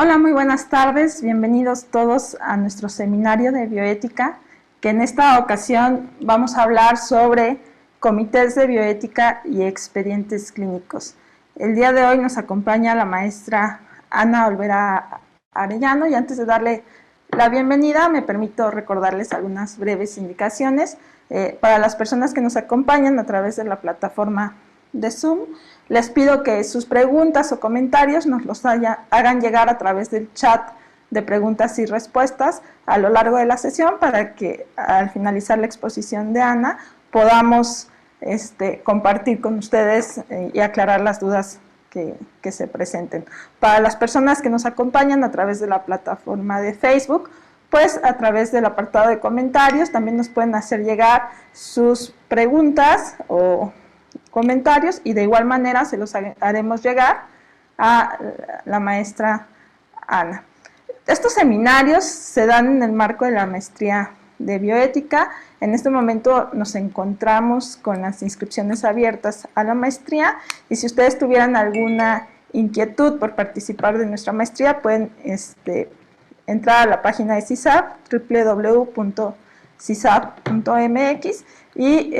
Hola, muy buenas tardes. Bienvenidos todos a nuestro seminario de bioética, que en esta ocasión vamos a hablar sobre comités de bioética y expedientes clínicos. El día de hoy nos acompaña la maestra Ana Olvera Arellano, y antes de darle la bienvenida me permito recordarles algunas breves indicaciones para las personas que nos acompañan a través de la plataforma de Zoom. Les pido que sus preguntas o comentarios nos los hagan llegar a través del chat de preguntas y respuestas a lo largo de la sesión, para que al finalizar la exposición de Ana podamos compartir con ustedes y aclarar las dudas que se presenten. Para las personas que nos acompañan a través de la plataforma de Facebook, pues a través del apartado de comentarios también nos pueden hacer llegar sus preguntas o comentarios, y de igual manera se los haremos llegar a la maestra Ana. Estos seminarios se dan en el marco de la maestría de bioética. En este momento nos encontramos con las inscripciones abiertas a la maestría, y si ustedes tuvieran alguna inquietud por participar de nuestra maestría, pueden entrar a la página de CISAB, www.cisab.mx, y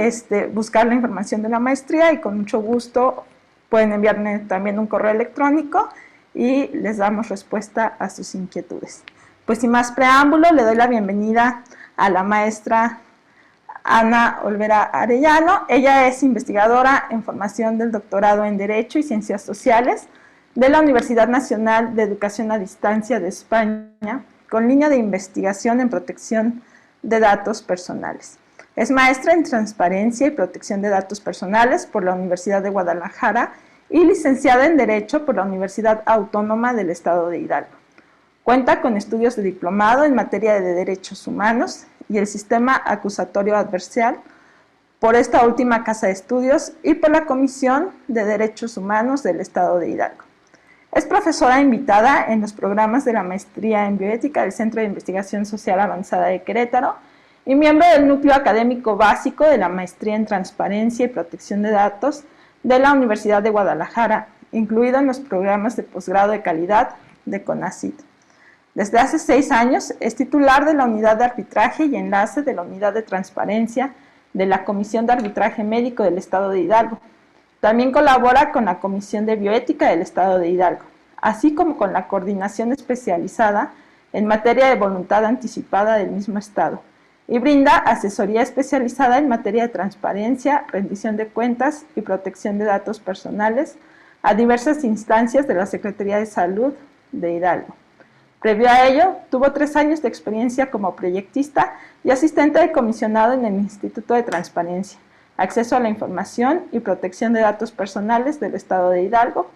buscar la información de la maestría, y con mucho gusto pueden enviarme también un correo electrónico y les damos respuesta a sus inquietudes. Pues sin más preámbulo, le doy la bienvenida a la maestra Ana Olvera Arellano. Ella es investigadora en formación del doctorado en Derecho y Ciencias Sociales de la Universidad Nacional de Educación a Distancia de España, con línea de investigación en protección de datos personales. Es maestra en Transparencia y Protección de Datos Personales por la Universidad de Guadalajara y licenciada en Derecho por la Universidad Autónoma del Estado de Hidalgo. Cuenta con estudios de diplomado en materia de derechos humanos y el sistema acusatorio adversarial por esta última casa de estudios y por la Comisión de Derechos Humanos del Estado de Hidalgo. Es profesora invitada en los programas de la maestría en bioética del Centro de Investigación Social Avanzada de Querétaro y miembro del núcleo académico básico de la maestría en Transparencia y Protección de Datos de la Universidad de Guadalajara, incluido en los programas de posgrado de calidad de CONACYT. Desde hace 6 años es titular de la Unidad de Arbitraje y enlace de la Unidad de Transparencia de la Comisión de Arbitraje Médico del Estado de Hidalgo. También colabora con la Comisión de Bioética del Estado de Hidalgo, así como con la Coordinación Especializada en materia de voluntad anticipada del mismo Estado, y brinda asesoría especializada en materia de transparencia, rendición de cuentas y protección de datos personales a diversas instancias de la Secretaría de Salud de Hidalgo. Previo a ello, tuvo 3 años de experiencia como proyectista y asistente de comisionado en el Instituto de Transparencia, Acceso a la Información y Protección de Datos Personales del Estado de Hidalgo,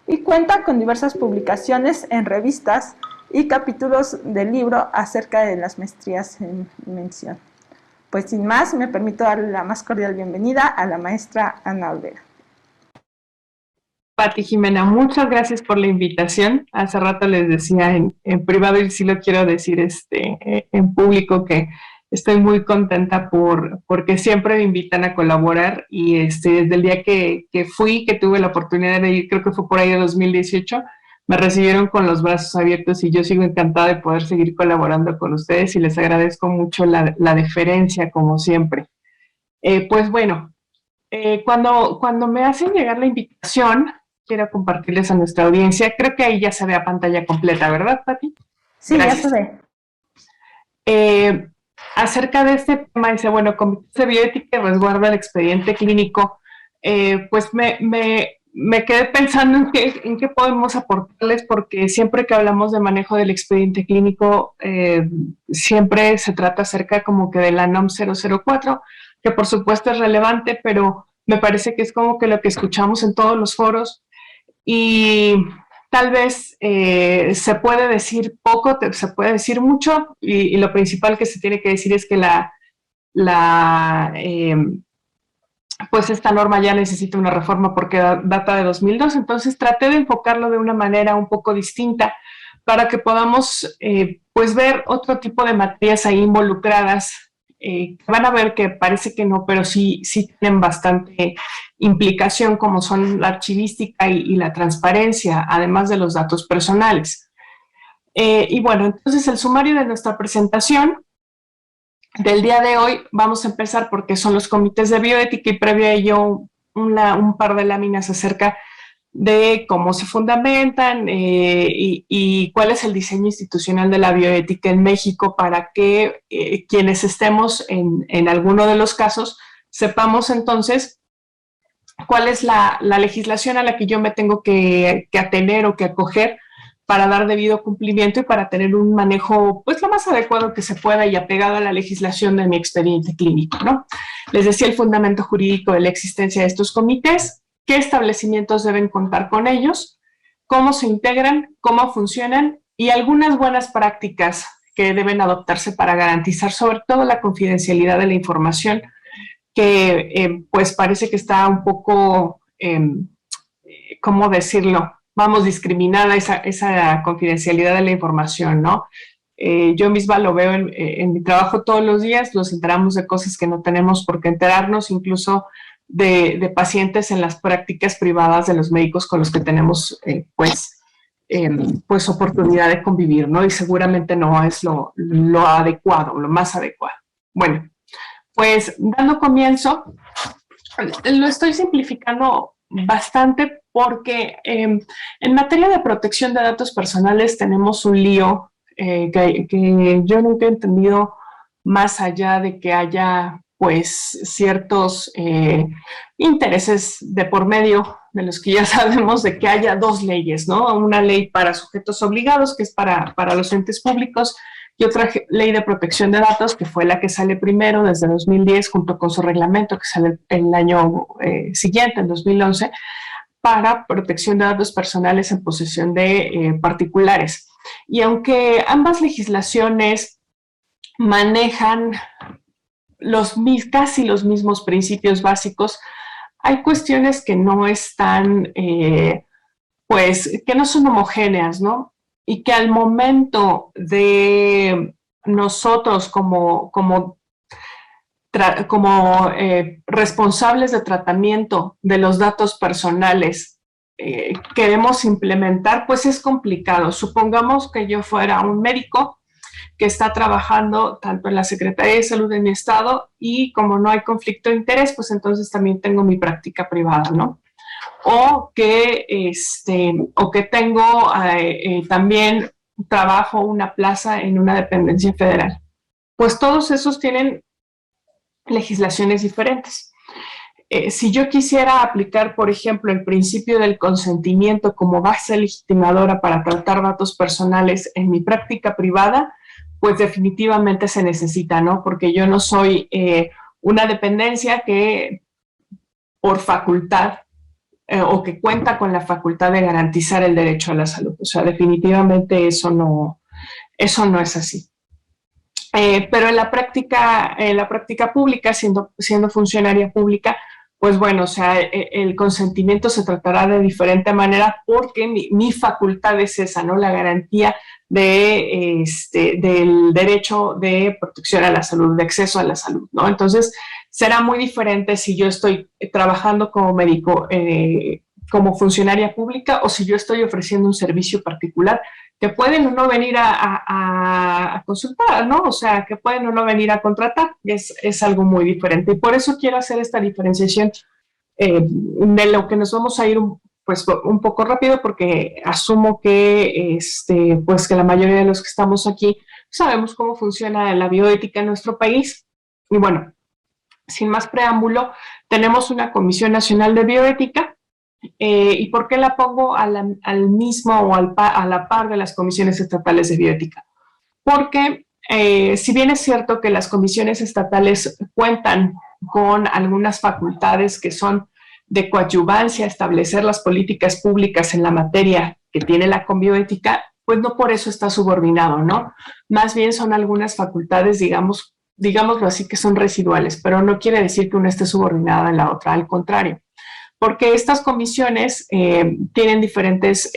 y cuenta con diversas publicaciones en revistas y capítulos del libro acerca de las maestrías en mención. Pues sin más, me permito darle la más cordial bienvenida a la maestra Ana Olvera. Pati, Jimena, muchas gracias por la invitación. Hace rato les decía en privado, y sí lo quiero decir en público, que estoy muy contenta porque siempre me invitan a colaborar, y desde el día que tuve la oportunidad de ir, creo que fue por ahí de 2018, me recibieron con los brazos abiertos, y yo sigo encantada de poder seguir colaborando con ustedes, y les agradezco mucho la deferencia, como siempre. Pues bueno, cuando me hacen llegar la invitación, quiero compartirles a nuestra audiencia. Creo que ahí ya se ve a pantalla completa, ¿verdad, Pati? Sí, gracias. Ya se ve. Acerca de este tema, dice, bueno, comités de bioética y resguardo del expediente clínico, pues me quedé pensando en qué podemos aportarles, porque siempre que hablamos de manejo del expediente clínico, siempre se trata acerca como que de la NOM 004, que por supuesto es relevante, pero me parece que es como que lo que escuchamos en todos los foros, y tal vez se puede decir poco, se puede decir mucho, y lo principal que se tiene que decir es que pues esta norma ya necesita una reforma porque data de 2002, entonces traté de enfocarlo de una manera un poco distinta para que podamos pues ver otro tipo de materias ahí involucradas. Van a ver que parece que no, pero sí tienen bastante implicación, como son la archivística y la transparencia, además de los datos personales. Y bueno, entonces el sumario de nuestra presentación del día de hoy, vamos a empezar porque son los comités de bioética y previo a ello un par de láminas acerca de cómo se fundamentan y cuál es el diseño institucional de la bioética en México para que quienes estemos en alguno de los casos sepamos entonces cuál es la legislación a la que yo me tengo que atener o que acoger para dar debido cumplimiento y para tener un manejo pues lo más adecuado que se pueda y apegado a la legislación de mi expediente clínico, ¿no? Les decía el fundamento jurídico de la existencia de estos comités, qué establecimientos deben contar con ellos, cómo se integran, cómo funcionan y algunas buenas prácticas que deben adoptarse para garantizar sobre todo la confidencialidad de la información que pues parece que está un poco, ¿cómo decirlo? Vamos, discriminada esa confidencialidad de la información, ¿no? Yo misma lo veo en mi trabajo todos los días, nos enteramos de cosas que no tenemos por qué enterarnos, incluso de pacientes en las prácticas privadas de los médicos con los que tenemos, pues oportunidad de convivir, ¿no? Y seguramente no es lo adecuado, lo más adecuado. Bueno, pues dando comienzo, lo estoy simplificando bastante porque en materia de protección de datos personales tenemos un lío que yo nunca he entendido más allá de que haya pues ciertos intereses de por medio de los que ya sabemos de que haya dos leyes, ¿no? Una ley para sujetos obligados, que es para los entes públicos, y otra ley de protección de datos, que fue la que sale primero desde 2010, junto con su reglamento, que sale el año siguiente, en 2011, para protección de datos personales en posesión de particulares. Y aunque ambas legislaciones manejan casi los mismos principios básicos, hay cuestiones que no están, pues, que no son homogéneas, ¿no? Y que al momento de nosotros como responsables de tratamiento de los datos personales queremos implementar, pues es complicado. Supongamos que yo fuera un médico que está trabajando tanto en la Secretaría de Salud de mi estado y como no hay conflicto de interés, pues entonces también tengo mi práctica privada, ¿no? O que tengo también trabajo una plaza en una dependencia federal. Pues todos esos tienen legislaciones diferentes. Si yo quisiera aplicar, por ejemplo, el principio del consentimiento como base legitimadora para tratar datos personales en mi práctica privada, pues definitivamente se necesita, ¿no? Porque yo no soy una dependencia que por facultad o que cuenta con la facultad de garantizar el derecho a la salud. O sea, definitivamente eso no es así. Pero en la práctica pública, siendo funcionaria pública, pues bueno, o sea, el consentimiento se tratará de diferente manera porque mi facultad es esa, ¿no? La garantía del derecho de protección a la salud, de acceso a la salud, ¿no? Entonces, será muy diferente si yo estoy trabajando como médico, como funcionaria pública, o si yo estoy ofreciendo un servicio particular que pueden o no venir a consultar, ¿no? O sea, que pueden o no venir a contratar. Es algo muy diferente. Y por eso quiero hacer esta diferenciación de lo que nos vamos a ir un poco rápido, porque asumo que, pues que la mayoría de los que estamos aquí sabemos cómo funciona la bioética en nuestro país. Y bueno, sin más preámbulo, tenemos una Comisión Nacional de Bioética. ¿Y por qué la pongo al mismo o a la par de las comisiones estatales de bioética? Porque si bien es cierto que las comisiones estatales cuentan con algunas facultades que son de coadyuvancia, establecer las políticas públicas en la materia que tiene la bioética, pues no por eso está subordinado, ¿no? Más bien son algunas facultades, digámoslo así, que son residuales, pero no quiere decir que una esté subordinada a la otra, al contrario. Porque estas comisiones tienen diferentes,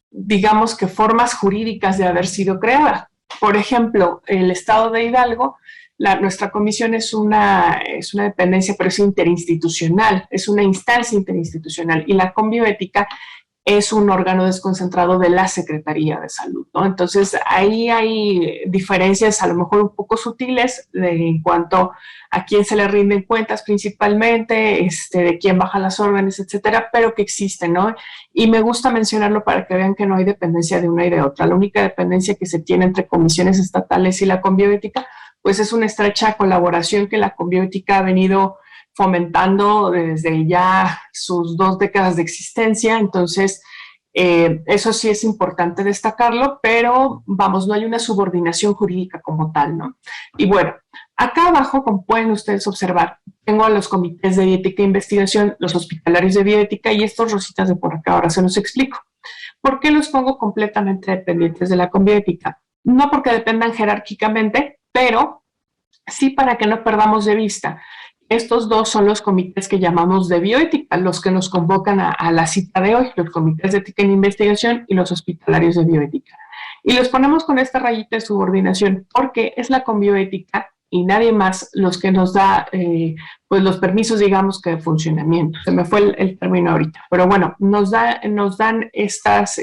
digamos que formas jurídicas de haber sido creada. Por ejemplo, el Estado de Hidalgo, nuestra comisión es una dependencia, pero es interinstitucional, es una instancia interinstitucional. Y la Conbioética es un órgano desconcentrado de la Secretaría de Salud, ¿no? Entonces, ahí hay diferencias a lo mejor un poco sutiles en cuanto a quién se le rinden cuentas principalmente, de quién baja las órdenes, etcétera, pero que existen, ¿no? Y me gusta mencionarlo para que vean que no hay dependencia de una y de otra. La única dependencia que se tiene entre comisiones estatales y la Conbioética, pues es una estrecha colaboración que la Conbioética ha venido fomentando desde ya sus 2 décadas de existencia. Entonces, eso sí es importante destacarlo, pero vamos, no hay una subordinación jurídica como tal, ¿no? Y bueno, acá abajo, como pueden ustedes observar, tengo a los comités de bioética e investigación, los hospitalarios de bioética y estos rositas de por acá, ahora se los explico. ¿Por qué los pongo completamente dependientes de la Conbioética? No porque dependan jerárquicamente, pero sí para que no perdamos de vista. Estos 2 son los comités que llamamos de bioética, los que nos convocan a la cita de hoy, los comités de ética en investigación y los hospitalarios de bioética. Y los ponemos con esta rayita de subordinación porque es la Conbioética y nadie más los que nos da pues los permisos, digamos, que de funcionamiento. Se me fue el término ahorita, pero bueno, nos dan estas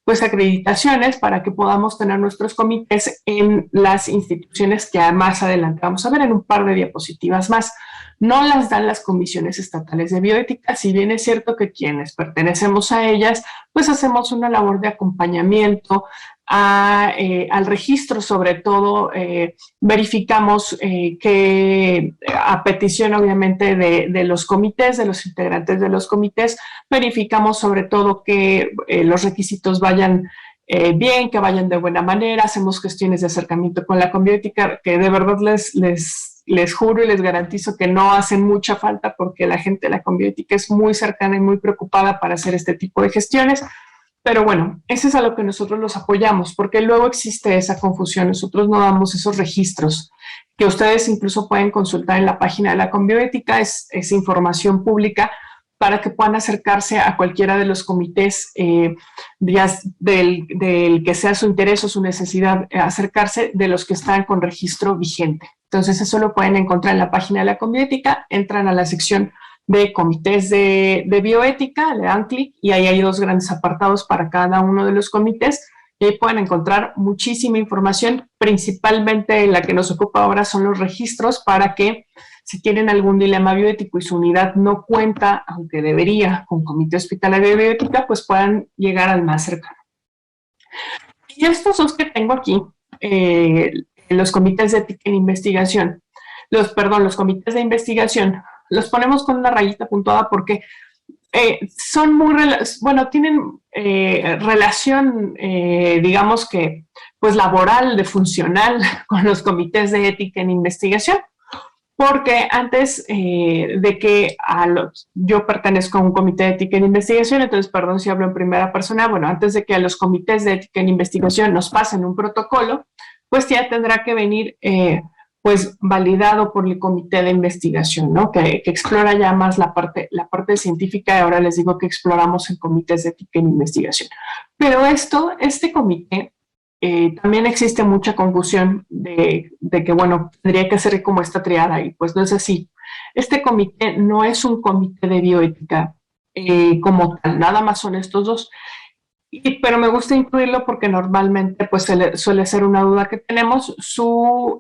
pues acreditaciones para que podamos tener nuestros comités en las instituciones que más adelante vamos a ver en un par de diapositivas más. No las dan las comisiones estatales de bioética, si bien es cierto que quienes pertenecemos a ellas, pues hacemos una labor de acompañamiento al registro, sobre todo verificamos que a petición obviamente de los comités, de los integrantes de los comités, verificamos sobre todo que los requisitos vayan bien, que vayan de buena manera, hacemos gestiones de acercamiento con la Conbioética, que de verdad les juro y les garantizo que no hacen mucha falta porque la gente de la Conbioética es muy cercana y muy preocupada para hacer este tipo de gestiones. Pero bueno, eso es a lo que nosotros los apoyamos, porque luego existe esa confusión. Nosotros no damos esos registros que ustedes incluso pueden consultar en la página de la Conbioética, es información pública para que puedan acercarse a cualquiera de los comités del que sea su interés o su necesidad, acercarse de los que están con registro vigente. Entonces eso lo pueden encontrar en la página de la Conbioética, entran a la sección de comités de bioética, le dan clic y ahí hay 2 grandes apartados para cada uno de los comités y ahí pueden encontrar muchísima información, principalmente la que nos ocupa ahora son los registros para que si tienen algún dilema bioético y su unidad no cuenta, aunque debería, con comité hospitalario de bioética, pues puedan llegar al más cercano. Y estos 2 que tengo aquí, los comités de ética en investigación, los comités de investigación, los ponemos con una rayita puntuada porque son muy, tienen relación, digamos que, pues laboral, de funcional con los comités de ética en investigación, porque antes de que yo pertenezco a un comité de ética en investigación, entonces, perdón si hablo en primera persona, bueno, antes de que a los comités de ética en investigación nos pasen un protocolo, pues ya tendrá que venir pues validado por el comité de investigación, ¿no? Que explora ya más la parte científica y ahora les digo que exploramos en comités de ética en investigación. Pero este comité, también existe mucha confusión de que, bueno, tendría que ser como esta triada y pues no es así. Este comité no es un comité de bioética como tal, nada más son estos 2. Pero me gusta incluirlo porque normalmente pues suele ser una duda que tenemos. Su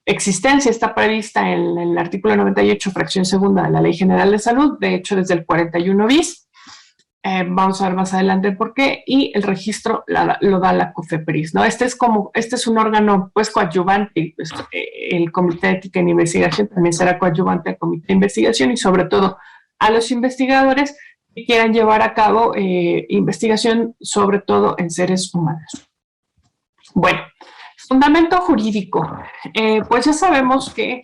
existencia está prevista en el artículo 98, fracción segunda de la Ley General de Salud, de hecho desde el 41 bis. Vamos a ver más adelante el por qué, y el registro lo da la COFEPRIS, ¿no? Este es un órgano pues coadyuvante, pues, el Comité de Ética en Investigación también será coadyuvante al Comité de Investigación y sobre todo a los investigadores que quieran llevar a cabo investigación, sobre todo en seres humanos. Bueno, fundamento jurídico. Pues ya sabemos que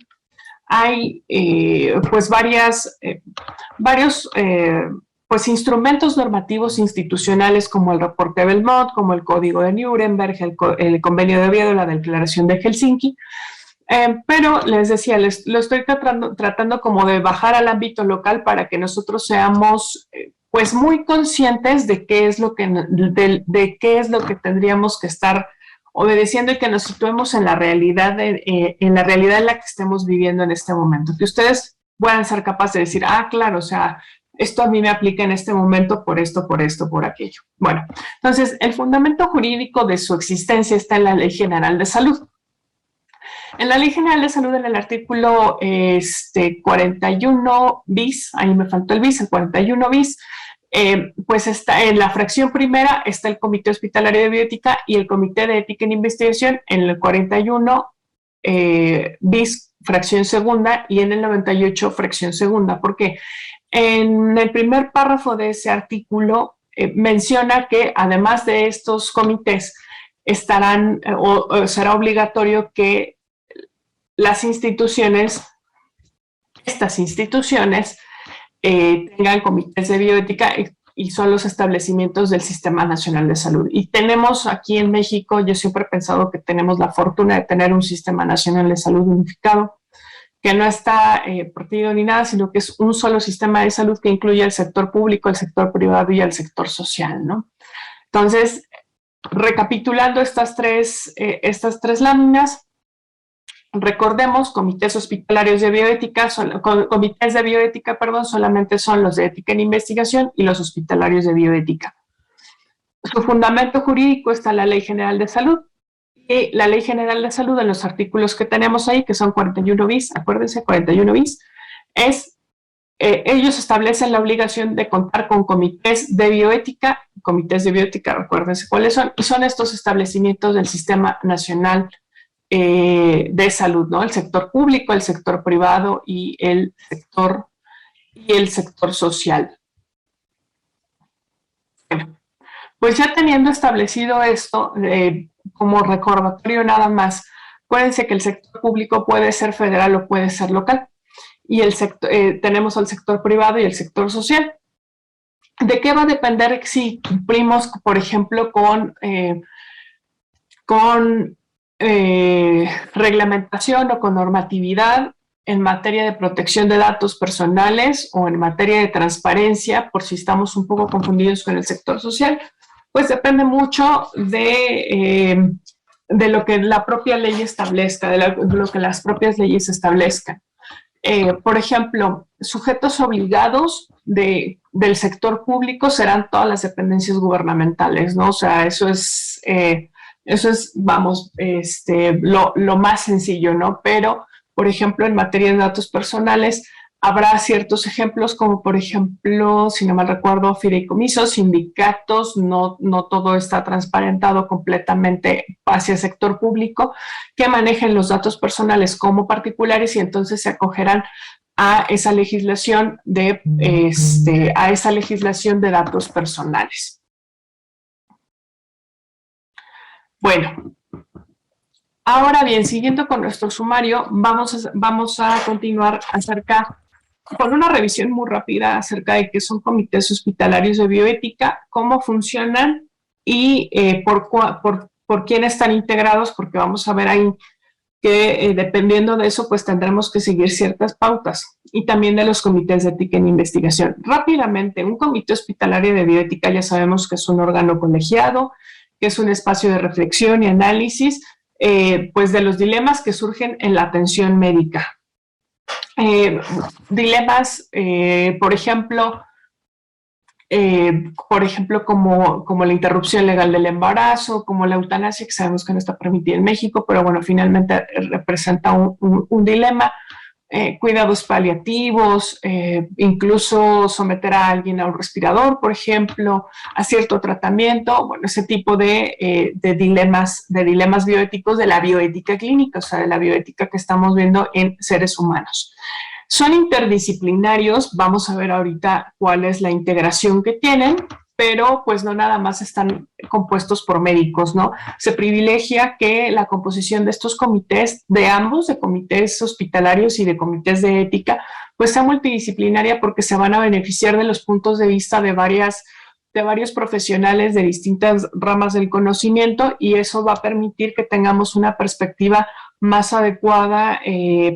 hay pues varios pues instrumentos normativos institucionales como el reporte Belmont, como el Código de Nuremberg, el Convenio de Oviedo, la Declaración de Helsinki. Pero les decía, lo estoy tratando como de bajar al ámbito local para que nosotros seamos pues muy conscientes de qué es lo que tendríamos que estar obedeciendo y que nos situemos en la realidad en la que estemos viviendo en este momento. Que ustedes puedan ser capaces de decir, claro, o sea, esto a mí me aplica en este momento por esto, por aquello. Bueno, entonces el fundamento jurídico de su existencia está en la Ley General de Salud. En la Ley General de Salud, en el artículo 41 bis, ahí me faltó el bis, el 41 bis, pues está en la fracción primera, está el Comité Hospitalario de Bioética y el Comité de Ética en Investigación en el 41 bis, fracción segunda, y en el 98, fracción segunda, porque en el primer párrafo de ese artículo menciona que además de estos comités estarán o será obligatorio que las instituciones, estas instituciones, tengan comités de bioética y son los establecimientos del Sistema Nacional de Salud. Y tenemos aquí en México, yo siempre he pensado que tenemos la fortuna de tener un Sistema Nacional de Salud unificado, que no está partido ni nada, sino que es un solo sistema de salud que incluye el sector público, el sector privado y el sector social, ¿no? Entonces, recapitulando estas tres láminas, recordemos, comités hospitalarios de bioética, comités de bioética, perdón, solamente son los de ética en investigación y los hospitalarios de bioética. Su fundamento jurídico está en la Ley General de Salud. Y la Ley General de Salud, en los artículos que tenemos ahí, que son 41 bis, acuérdense, 41 bis, ellos establecen la obligación de contar con comités de bioética, recuérdense cuáles son, y son estos establecimientos del Sistema Nacional de Salud, ¿no? El sector público, el sector privado y el sector social. Bueno, pues ya teniendo establecido esto, como recordatorio nada más, acuérdense que el sector público puede ser federal o puede ser local, y tenemos al sector privado y el sector social. ¿De qué va a depender si cumplimos, por ejemplo, con reglamentación o con normatividad en materia de protección de datos personales o en materia de transparencia, por si estamos un poco confundidos con el sector social? Pues depende mucho de lo que la propia ley establezca, de lo que las propias leyes establezcan. Por ejemplo, sujetos obligados del sector público serán todas las dependencias gubernamentales, ¿no? O sea, eso es, vamos, lo más sencillo, ¿no? Pero, por ejemplo, en materia de datos personales, habrá ciertos ejemplos, como por ejemplo, si no mal recuerdo, fideicomisos, sindicatos, no todo está transparentado completamente hacia el sector público, que manejen los datos personales como particulares y entonces se acogerán a esa legislación de datos personales. Bueno, ahora bien, siguiendo con nuestro sumario, vamos a continuar con una revisión muy rápida acerca de qué son comités hospitalarios de bioética, cómo funcionan y por quién están integrados, porque vamos a ver ahí que dependiendo de eso, pues tendremos que seguir ciertas pautas, y también de los comités de ética en investigación. Rápidamente, un comité hospitalario de bioética ya sabemos que es un órgano colegiado, que es un espacio de reflexión y análisis, pues de los dilemas que surgen en la atención médica. Dilemas, por ejemplo, como la interrupción legal del embarazo, como la eutanasia, que sabemos que no está permitida en México, pero bueno, finalmente representa un dilema. Cuidados paliativos, incluso someter a alguien a un respirador, por ejemplo, a cierto tratamiento, bueno, ese tipo de dilemas bioéticos de la bioética clínica, o sea, de la bioética que estamos viendo en seres humanos. Son interdisciplinarios, vamos a ver ahorita cuál es la integración que tienen, pero pues no nada más están compuestos por médicos, ¿no? Se privilegia que la composición de estos comités, de ambos, de comités hospitalarios y de comités de ética, pues sea multidisciplinaria, porque se van a beneficiar de los puntos de vista de varios profesionales de distintas ramas del conocimiento, y eso va a permitir que tengamos una perspectiva más adecuada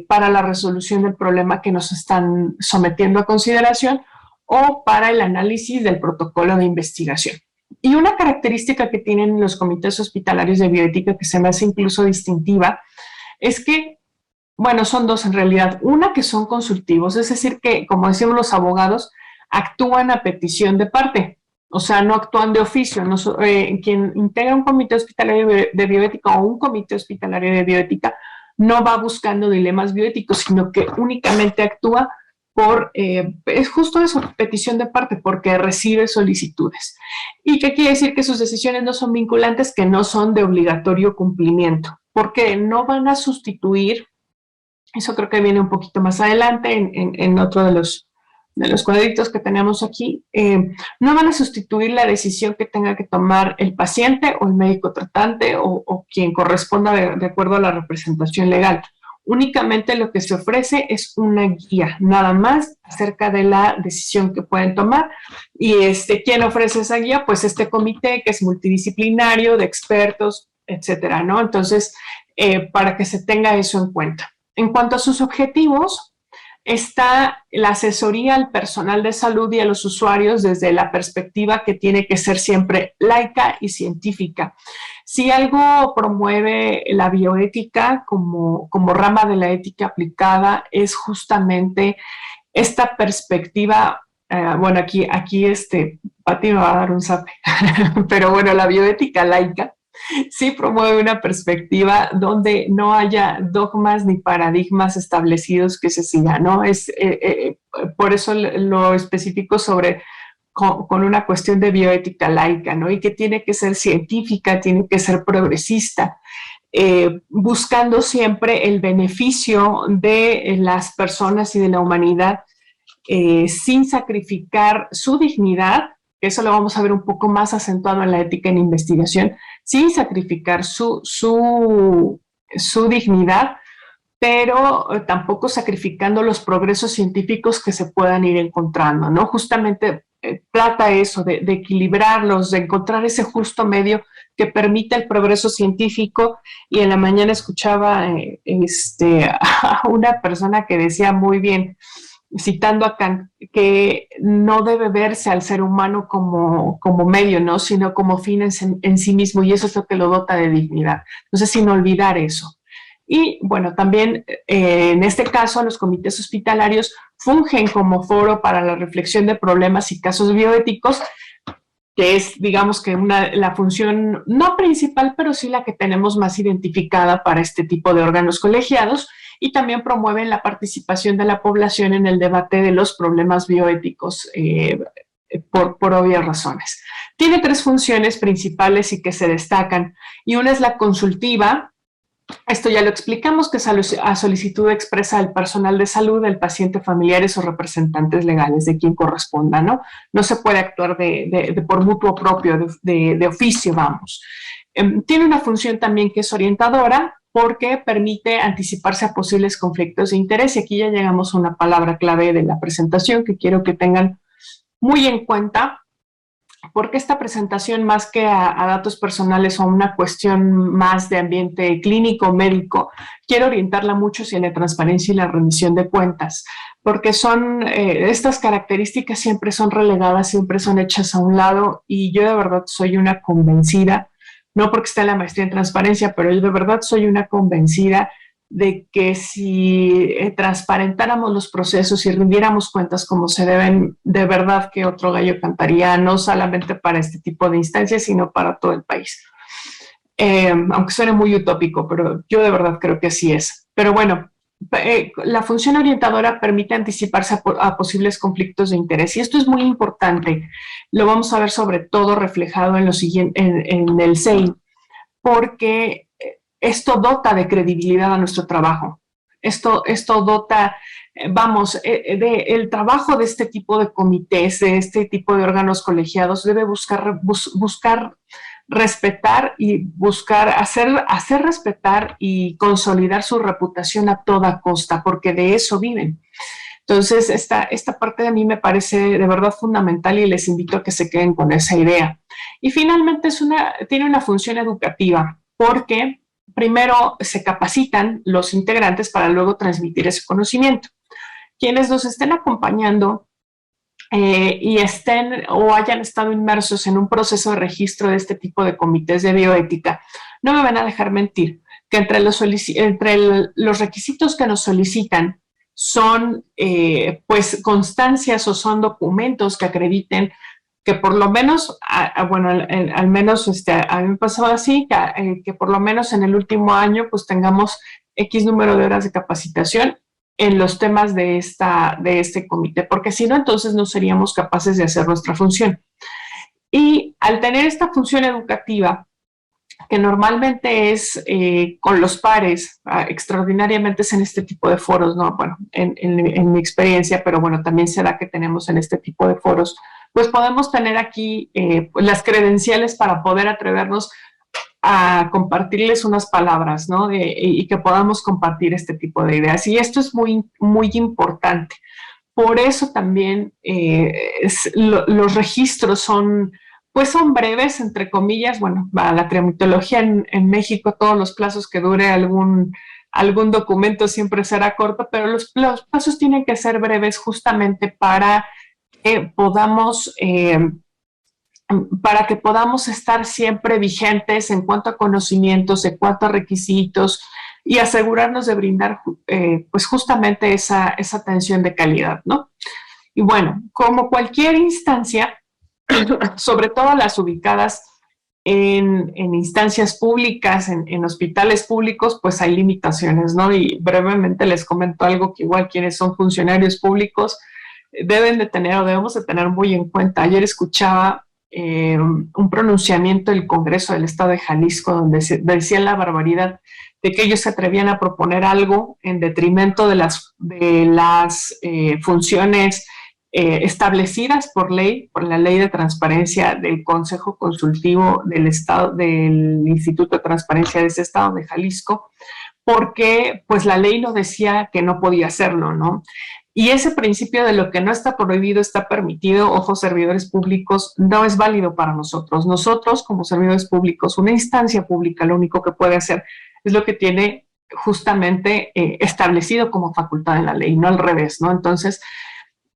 para la resolución del problema que nos están sometiendo a consideración, o para el análisis del protocolo de investigación. Y una característica que tienen los comités hospitalarios de bioética, que se me hace incluso distintiva, es que, bueno, son dos en realidad. Una, que son consultivos, es decir, que, como decimos los abogados, actúan a petición de parte, o sea, no actúan de oficio. No, quien integra un comité hospitalario de bioética o un comité hospitalario de bioética no va buscando dilemas bioéticos, sino que únicamente actúa es justo eso, petición de parte, porque recibe solicitudes. ¿Y qué quiere decir? Que sus decisiones no son vinculantes, que no son de obligatorio cumplimiento, porque no van a sustituir, eso creo que viene un poquito más adelante en otro de los cuadritos que tenemos aquí, no van a sustituir la decisión que tenga que tomar el paciente o el médico tratante o quien corresponda de acuerdo a la representación legal. Únicamente lo que se ofrece es una guía, nada más, acerca de la decisión que pueden tomar. Y ¿quién ofrece esa guía? Pues este comité, que es multidisciplinario, de expertos, etcétera, ¿no? Entonces, para que se tenga eso en cuenta. En cuanto a sus objetivos, está la asesoría al personal de salud y a los usuarios desde la perspectiva que tiene que ser siempre laica y científica. Si algo promueve la bioética como rama de la ética aplicada, es justamente esta perspectiva. Bueno, aquí Pati me va a dar un zape, pero bueno, la bioética laica sí promueve una perspectiva donde no haya dogmas ni paradigmas establecidos que se sigan, ¿no? Por eso lo específico con una cuestión de bioética laica, ¿no? Y que tiene que ser científica, tiene que ser progresista, buscando siempre el beneficio de las personas y de la humanidad, sin sacrificar su dignidad, que eso lo vamos a ver un poco más acentuado en la ética en investigación, sin sacrificar su dignidad, pero tampoco sacrificando los progresos científicos que se puedan ir encontrando, ¿no? Justamente trata eso, de equilibrarlos, de encontrar ese justo medio que permita el progreso científico. Y en la mañana escuchaba a una persona que decía muy bien, citando a Kant, que no debe verse al ser humano como medio, ¿no? Sino como fin en sí mismo, y eso es lo que lo dota de dignidad. Entonces, sin olvidar eso. Y bueno, también en este caso los comités hospitalarios fungen como foro para la reflexión de problemas y casos bioéticos, que es, digamos que la función no principal, pero sí la que tenemos más identificada para este tipo de órganos colegiados. Y también promueven la participación de la población en el debate de los problemas bioéticos, por obvias razones. Tiene 3 funciones principales y que se destacan, y una es la consultiva. Esto ya lo explicamos, que es a solicitud expresa del personal de salud, del paciente, familiares o representantes legales de quien corresponda, ¿no? No se puede actuar por mutuo propio, de oficio, vamos. Tiene una función también que es orientadora, porque permite anticiparse a posibles conflictos de interés. Y aquí ya llegamos a una palabra clave de la presentación que quiero que tengan muy en cuenta, porque esta presentación, más que a datos personales o a una cuestión más de ambiente clínico, médico, quiero orientarla mucho hacia la transparencia y la rendición de cuentas, porque estas características siempre son relegadas, siempre son hechas a un lado, y yo de verdad soy una convencida, no porque esté en la maestría en transparencia, pero yo de verdad soy una convencida de que si transparentáramos los procesos y rindiéramos cuentas como se deben, de verdad que otro gallo cantaría, no solamente para este tipo de instancias, sino para todo el país. Aunque suene muy utópico, pero yo de verdad creo que así es. Pero bueno, la función orientadora permite anticiparse a posibles conflictos de interés, y esto es muy importante. Lo vamos a ver sobre todo reflejado en el CEI, porque esto dota de credibilidad a nuestro trabajo. Esto dota, el trabajo de este tipo de comités, de este tipo de órganos colegiados, debe buscar respetar y buscar hacer respetar y consolidar su reputación a toda costa, porque de eso viven. Entonces, esta parte de mí me parece de verdad fundamental, y les invito a que se queden con esa idea. Y finalmente tiene una función educativa, porque primero se capacitan los integrantes para luego transmitir ese conocimiento. Quienes nos estén acompañando y estén o hayan estado inmersos en un proceso de registro de este tipo de comités de bioética, no me van a dejar mentir que entre los requisitos que nos solicitan son pues constancias o son documentos que acrediten que por lo menos, bueno, al menos a mí me pasaba así, que por lo menos en el último año pues tengamos X número de horas de capacitación en los temas de este comité, porque si no, entonces no seríamos capaces de hacer nuestra función. Y al tener esta función educativa, que normalmente es con los pares, extraordinariamente es en este tipo de foros, ¿no? Bueno, en mi experiencia, pero bueno, también se da que tenemos en este tipo de foros, pues podemos tener aquí las credenciales para poder atrevernos a compartirles unas palabras, ¿no? Y que podamos compartir este tipo de ideas. Y esto es muy, muy importante. Por eso también los registros son, pues son breves, entre comillas. Bueno, para la tramitología en México, todos los plazos que dure algún documento siempre será corto, pero los plazos tienen que ser breves justamente para que podamos estar siempre vigentes en cuanto a conocimientos, en cuanto a requisitos y asegurarnos de brindar pues justamente esa atención de calidad, ¿no? Y bueno, como cualquier instancia, sobre todo las ubicadas en instancias públicas, en hospitales públicos, pues hay limitaciones, ¿no? Y brevemente les comento algo que igual quienes son funcionarios públicos deben de tener o debemos de tener muy en cuenta. Ayer escuchaba un pronunciamiento del Congreso del Estado de Jalisco donde decían la barbaridad de que ellos se atrevían a proponer algo en detrimento de las funciones establecidas por ley, por la Ley de Transparencia del Consejo Consultivo del Estado, del Instituto de Transparencia de ese Estado de Jalisco, porque pues la ley no decía que no podía hacerlo, ¿no? Y ese principio de lo que no está prohibido está permitido, ojo, servidores públicos, no es válido para nosotros. Nosotros, como servidores públicos, una instancia pública, lo único que puede hacer es lo que tiene justamente establecido como facultad en la ley, no al revés, ¿no? Entonces,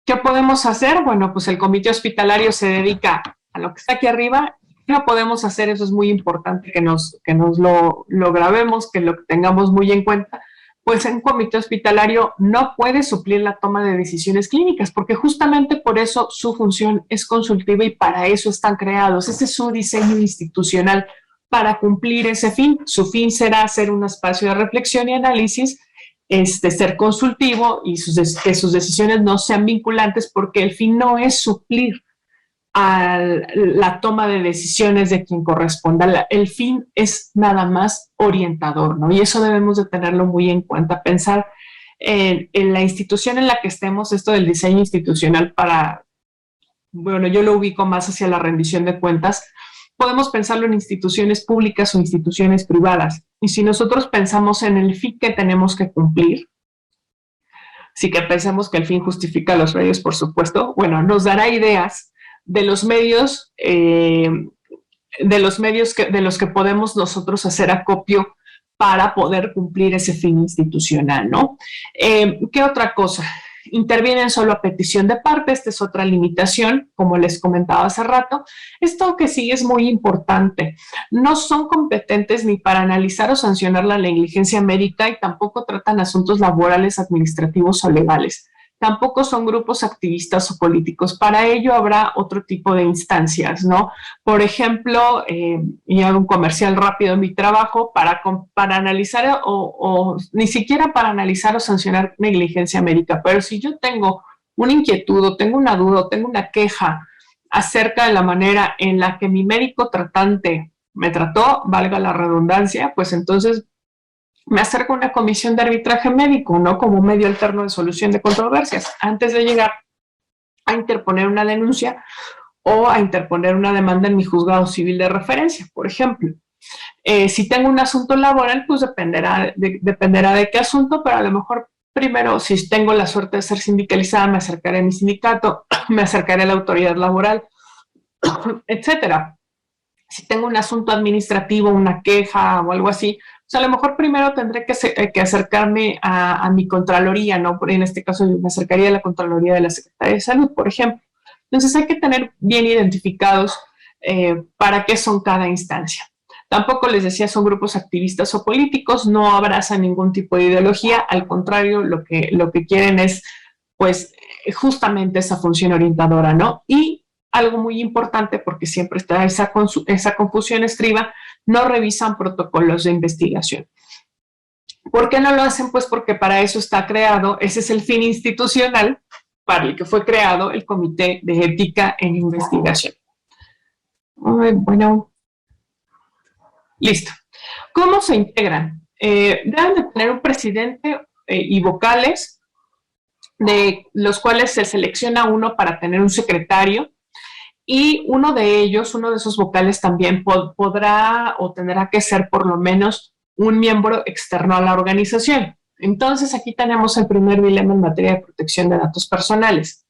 ¿qué podemos hacer? Bueno, pues el comité hospitalario se dedica a lo que está aquí arriba. ¿Qué no podemos hacer? Eso es muy importante que nos lo grabemos, que lo tengamos muy en cuenta. Pues un comité hospitalario no puede suplir la toma de decisiones clínicas, porque justamente por eso su función es consultiva y para eso están creados. Ese es su diseño institucional para cumplir ese fin. Su fin será ser un espacio de reflexión y análisis, ser consultivo y que sus decisiones no sean vinculantes, porque el fin no es suplir a la toma de decisiones de quien corresponda. El fin es nada más orientador, ¿no? Y eso debemos de tenerlo muy en cuenta, pensar en la institución en la que estemos, esto del diseño institucional bueno, yo lo ubico más hacia la rendición de cuentas. Podemos pensarlo en instituciones públicas o instituciones privadas. Y si nosotros pensamos en el fin que tenemos que cumplir, sí que pensamos que el fin justifica los medios, por supuesto, bueno, nos dará ideas de los medios de los que podemos nosotros hacer acopio para poder cumplir ese fin institucional, ¿no? ¿Qué otra cosa? Intervienen solo a petición de parte. Esta es otra limitación, como les comentaba hace rato. Esto que sí es muy importante. No son competentes ni para analizar o sancionar la negligencia médica y tampoco tratan asuntos laborales, administrativos o legales. Tampoco son grupos activistas o políticos. Para ello habrá otro tipo de instancias, ¿no? Por ejemplo, y hago un comercial rápido en mi trabajo, para analizar o ni siquiera para analizar o sancionar negligencia médica, pero si yo tengo una inquietud o tengo una duda o tengo una queja acerca de la manera en la que mi médico tratante me trató, valga la redundancia, pues entonces me acerco a una comisión de arbitraje médico, ¿no? Como medio alterno de solución de controversias, antes de llegar a interponer una denuncia o a interponer una demanda en mi juzgado civil de referencia, por ejemplo. Si tengo un asunto laboral, pues dependerá de qué asunto, pero a lo mejor primero, si tengo la suerte de ser sindicalizada, me acercaré a mi sindicato, me acercaré a la autoridad laboral, etcétera. Si tengo un asunto administrativo, una queja o algo así, pues a lo mejor primero tendré que acercarme a mi Contraloría, ¿no? En este caso me acercaría a la Contraloría de la Secretaría de Salud, por ejemplo. Entonces hay que tener bien identificados para qué son cada instancia. Tampoco les decía son grupos activistas o políticos, no abrazan ningún tipo de ideología, al contrario, lo que quieren es, pues, justamente esa función orientadora, ¿no? Y algo muy importante, porque siempre está esa confusión estriba, no revisan protocolos de investigación. ¿Por qué no lo hacen? Pues porque para eso está creado, ese es el fin institucional para el que fue creado el Comité de Ética en Investigación. Bueno, listo. ¿Cómo se integran? Deben de tener un presidente y vocales, de los cuales se selecciona uno para tener un secretario, y uno de esos vocales también podrá o tendrá que ser por lo menos un miembro externo a la organización. Entonces, aquí tenemos el primer dilema en materia de protección de datos personales.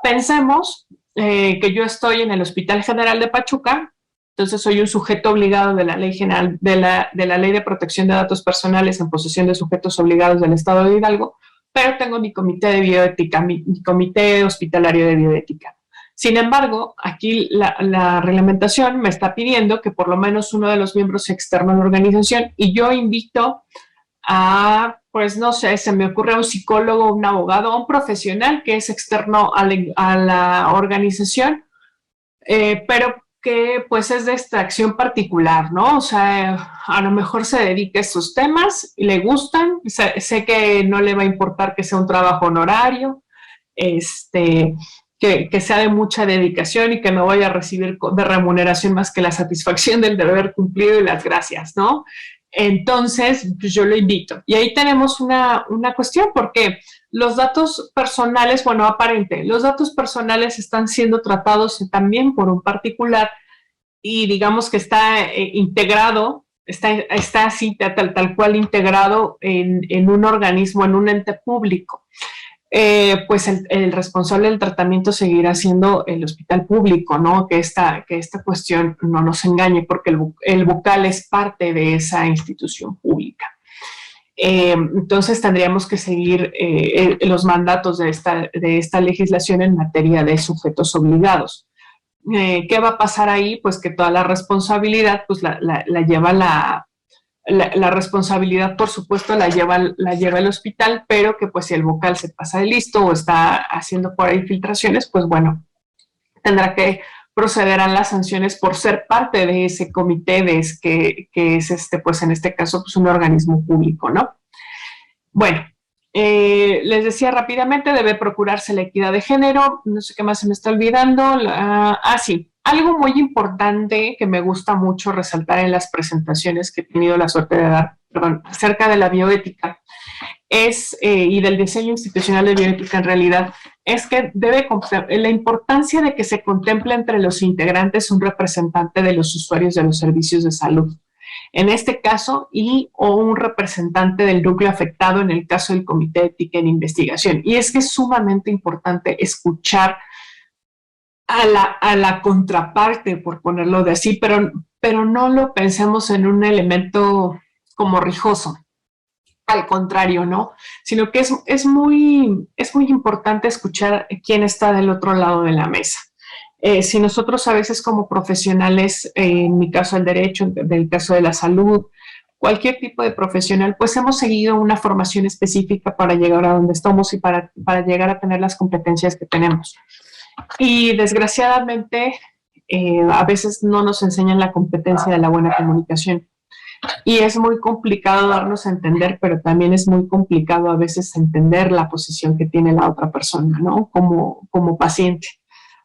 Pensemos que yo estoy en el Hospital General de Pachuca, entonces soy un sujeto obligado de la Ley General, de la Ley de Protección de Datos Personales en posesión de sujetos obligados del Estado de Hidalgo, pero tengo mi comité de bioética, mi comité hospitalario de bioética. Sin embargo, aquí la reglamentación me está pidiendo que por lo menos uno de los miembros sea externo a la organización, y yo invito a, pues no sé, se me ocurre a un psicólogo, un abogado, a un profesional que es externo a la organización, pero que pues es de extracción particular, ¿no? O sea, a lo mejor se dedica a estos temas y le gustan, sé que no le va a importar que sea un trabajo honorario, que sea de mucha dedicación y que no vaya a recibir de remuneración más que la satisfacción del deber cumplido y las gracias, ¿no? Entonces, pues yo lo invito. Y ahí tenemos una cuestión, porque los datos personales, bueno, los datos personales están siendo tratados también por un particular, y digamos que está integrado, está así tal cual integrado en un organismo, en un ente público. Pues el responsable del tratamiento seguirá siendo el hospital público, ¿no? Que esta cuestión no nos engañe, porque el vocal es parte de esa institución pública. Entonces tendríamos que seguir los mandatos de esta legislación en materia de sujetos obligados. ¿Qué va a pasar ahí? Pues que toda la responsabilidad pues la lleva la responsabilidad, por supuesto, la lleva el hospital, pero que pues si el vocal se pasa de listo o está haciendo por ahí filtraciones, pues bueno, tendrá que proceder a las sanciones por ser parte de ese comité, que es pues en este caso pues un organismo público, ¿no? Bueno, les decía rápidamente, debe procurarse la equidad de género, no sé qué más se me está olvidando, sí. Algo muy importante que me gusta mucho resaltar en las presentaciones que he tenido la suerte de dar, acerca de la bioética, y del diseño institucional de bioética en realidad, es que la importancia de que se contemple entre los integrantes un representante de los usuarios de los servicios de salud, en este caso, o un representante del núcleo afectado en el caso del Comité de Ética en Investigación. Y es que es sumamente importante escuchar a la contraparte, por ponerlo de así, pero no lo pensemos en un elemento como rijoso, al contrario, ¿no? Sino que es muy importante escuchar quién está del otro lado de la mesa. Si nosotros a veces como profesionales, en mi caso el derecho, en el caso de la salud, cualquier tipo de profesional, pues hemos seguido una formación específica para llegar a donde estamos y para llegar a tener las competencias que tenemos. Y desgraciadamente a veces no nos enseñan la competencia de la buena comunicación, y es muy complicado darnos a entender, pero también es muy complicado a veces entender la posición que tiene la otra persona, ¿no? Como paciente.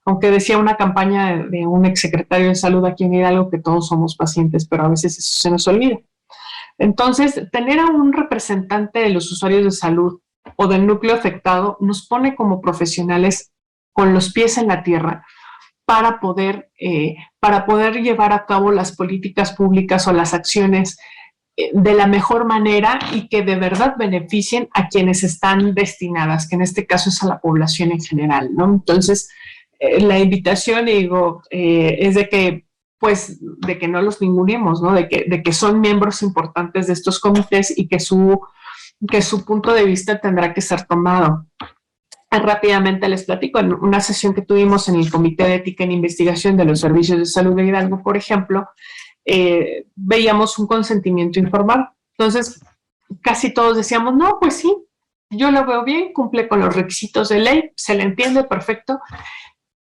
Aunque decía una campaña de un exsecretario de salud aquí en Hidalgo que todos somos pacientes, pero a veces eso se nos olvida. Entonces, tener a un representante de los usuarios de salud o del núcleo afectado nos pone como profesionales con los pies en la tierra para poder llevar a cabo las políticas públicas o las acciones de la mejor manera y que de verdad beneficien a quienes están destinadas, que en este caso es a la población en general, ¿no? Entonces, la invitación, es de que no los ningunemos, ¿no? De que son miembros importantes de estos comités y que su punto de vista tendrá que ser tomado. Rápidamente les platico, en una sesión que tuvimos en el Comité de Ética en Investigación de los Servicios de Salud de Hidalgo, por ejemplo, veíamos un consentimiento informal. Entonces, casi todos decíamos, no, pues sí, yo lo veo bien, cumple con los requisitos de ley, se le entiende perfecto.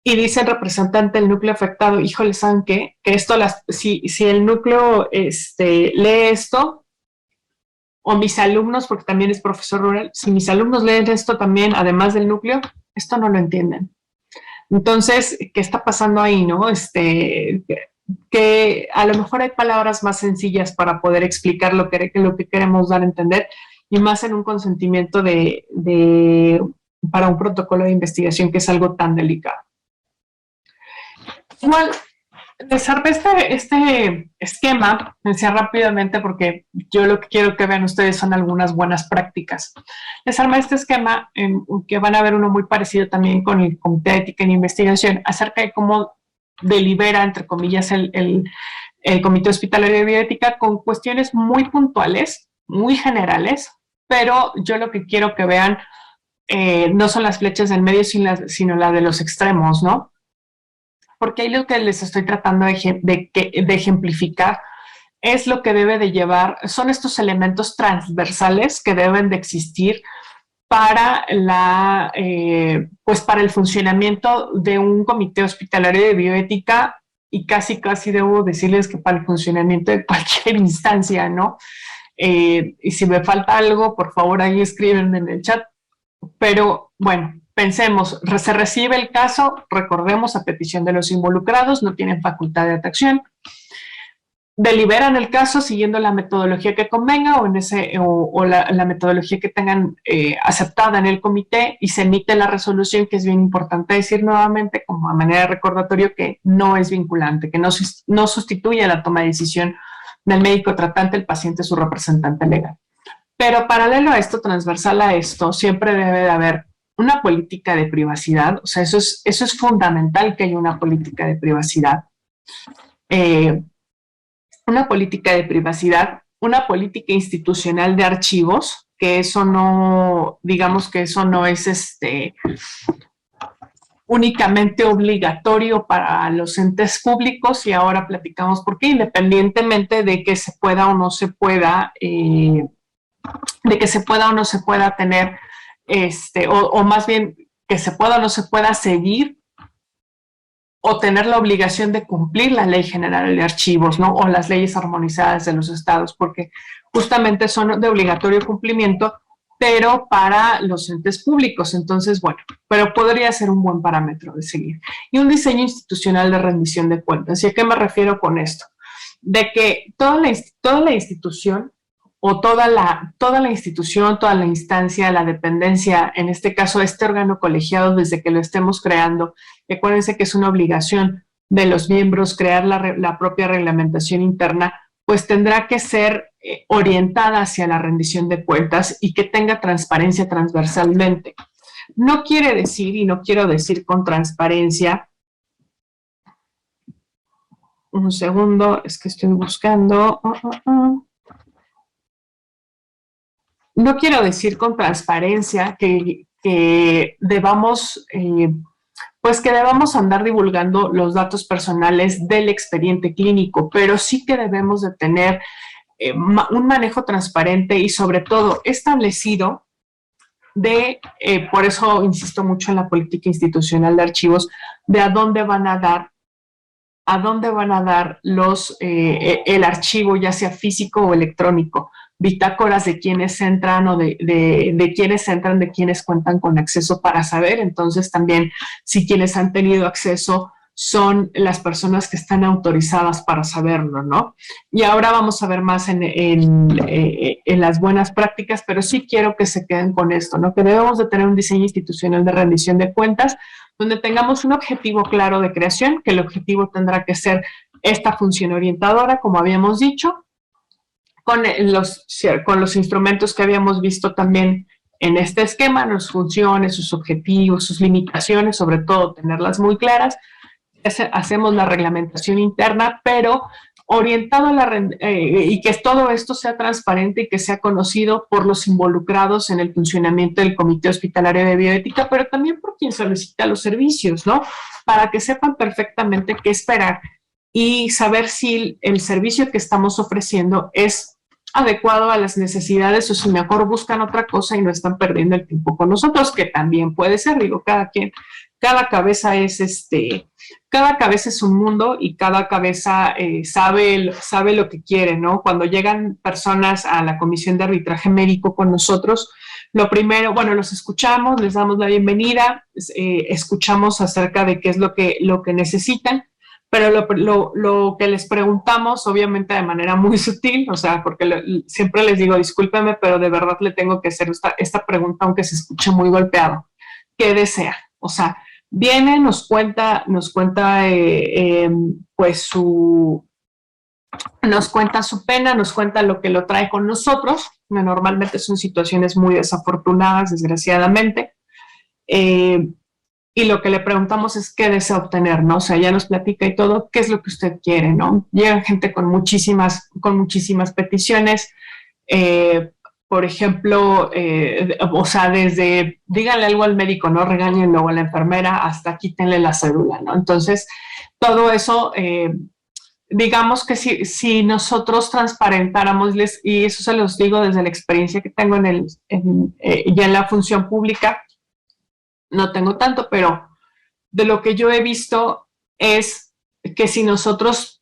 Y dice el representante del núcleo afectado, híjole, ¿saben qué? Que esto, si el núcleo lee esto, o mis alumnos, porque también es profesor rural, si mis alumnos leen esto también, además del núcleo, esto no lo entienden. Entonces, ¿qué está pasando ahí, no? Que a lo mejor hay palabras más sencillas para poder explicar lo que queremos dar a entender, y más en un consentimiento para un protocolo de investigación que es algo tan delicado. Igual, desarmé este esquema, decía rápidamente, porque yo lo que quiero que vean ustedes son algunas buenas prácticas. Desarmé este esquema, que van a ver uno muy parecido también con el Comité de Ética en Investigación, acerca de cómo delibera, entre comillas, el Comité Hospitalario de Bioética con cuestiones muy puntuales, muy generales, pero yo lo que quiero que vean no son las flechas del medio, sino la de los extremos, ¿no? Porque ahí lo que les estoy tratando de ejemplificar es lo que debe de llevar, son estos elementos transversales que deben de existir para para el funcionamiento de un comité hospitalario de bioética, y casi debo decirles que para el funcionamiento de cualquier instancia, ¿no? Y si me falta algo, por favor, ahí escríbenme en el chat. Pero bueno, pensemos, se recibe el caso, recordemos, a petición de los involucrados, no tienen facultad de atracción, deliberan el caso siguiendo la metodología que convenga o la metodología que tengan aceptada en el comité, y se emite la resolución, que es bien importante decir nuevamente como a manera de recordatorio que no es vinculante, que no sustituye la toma de decisión del médico tratante, el paciente, su representante legal. Pero paralelo a esto, transversal a esto, siempre debe de haber una política de privacidad. O sea, eso es fundamental, que haya una política de privacidad. Una política de privacidad, una política institucional de archivos, que eso no, digamos que eso no es únicamente obligatorio para los entes públicos, y ahora platicamos por qué, independientemente de que se pueda o no se pueda tener, o más bien que se pueda o no se pueda seguir o tener la obligación de cumplir la Ley General de Archivos, ¿no? O las leyes armonizadas de los estados, porque justamente son de obligatorio cumplimiento, pero para los entes públicos. Entonces, bueno, pero podría ser un buen parámetro de seguir. Y un diseño institucional de rendición de cuentas. ¿Y a qué me refiero con esto? De que toda la institución, o toda la institución, toda la instancia, la dependencia, en este caso este órgano colegiado, desde que lo estemos creando, acuérdense que es una obligación de los miembros crear la propia reglamentación interna, pues tendrá que ser orientada hacia la rendición de cuentas y que tenga transparencia transversalmente. No quiere decir, y no quiero decir con transparencia, un segundo, es que estoy buscando... No quiero decir con transparencia que debamos, pues que debamos andar divulgando los datos personales del expediente clínico, pero sí que debemos de tener un manejo transparente y sobre todo establecido por eso insisto mucho en la política institucional de archivos, de a dónde van a dar el archivo, ya sea físico o electrónico, bitácoras de quienes entran o de quienes entran, de quienes cuentan con acceso, para saber entonces también si quienes han tenido acceso son las personas que están autorizadas para saberlo, ¿no? Y ahora vamos a ver más en las buenas prácticas, pero sí quiero que se queden con esto, ¿no? Que debemos de tener un diseño institucional de rendición de cuentas donde tengamos un objetivo claro de creación, que el objetivo tendrá que ser esta función orientadora, como habíamos dicho, con los instrumentos que habíamos visto también en este esquema, sus funciones, sus objetivos, sus limitaciones, sobre todo tenerlas muy claras. Hacemos la reglamentación interna, pero orientado y que todo esto sea transparente y que sea conocido por los involucrados en el funcionamiento del Comité Hospitalario de Bioética, pero también por quien solicita los servicios, ¿no? Para que sepan perfectamente qué esperar y saber si el servicio que estamos ofreciendo es adecuado a las necesidades o si mejor buscan otra cosa y no están perdiendo el tiempo con nosotros, que también puede ser, digo, cada cabeza es un mundo y cada cabeza sabe lo que quiere, ¿no? Cuando llegan personas a la Comisión de Arbitraje Médico con nosotros, lo primero, bueno, los escuchamos, les damos la bienvenida, escuchamos acerca de qué es lo que necesitan, pero lo que les preguntamos, obviamente de manera muy sutil, o sea, porque siempre les digo, discúlpeme, pero de verdad le tengo que hacer esta pregunta, aunque se escuche muy golpeado. ¿Qué desea? O sea, viene, nos cuenta pues nos cuenta su pena, nos cuenta lo que lo trae con nosotros. Normalmente son situaciones muy desafortunadas, desgraciadamente. Y lo que le preguntamos es qué desea obtener, ¿no? O sea, ya nos platica y todo, qué es lo que usted quiere, ¿no? Llegan gente con muchísimas peticiones, por ejemplo, o sea, desde díganle algo al médico, no regáñenlo, o a la enfermera, hasta quítenle la cédula, ¿no? Entonces, todo eso, digamos que si nosotros transparentáramos, y eso se los digo desde la experiencia que tengo ya en la función pública, no tengo tanto, pero de lo que yo he visto es que si nosotros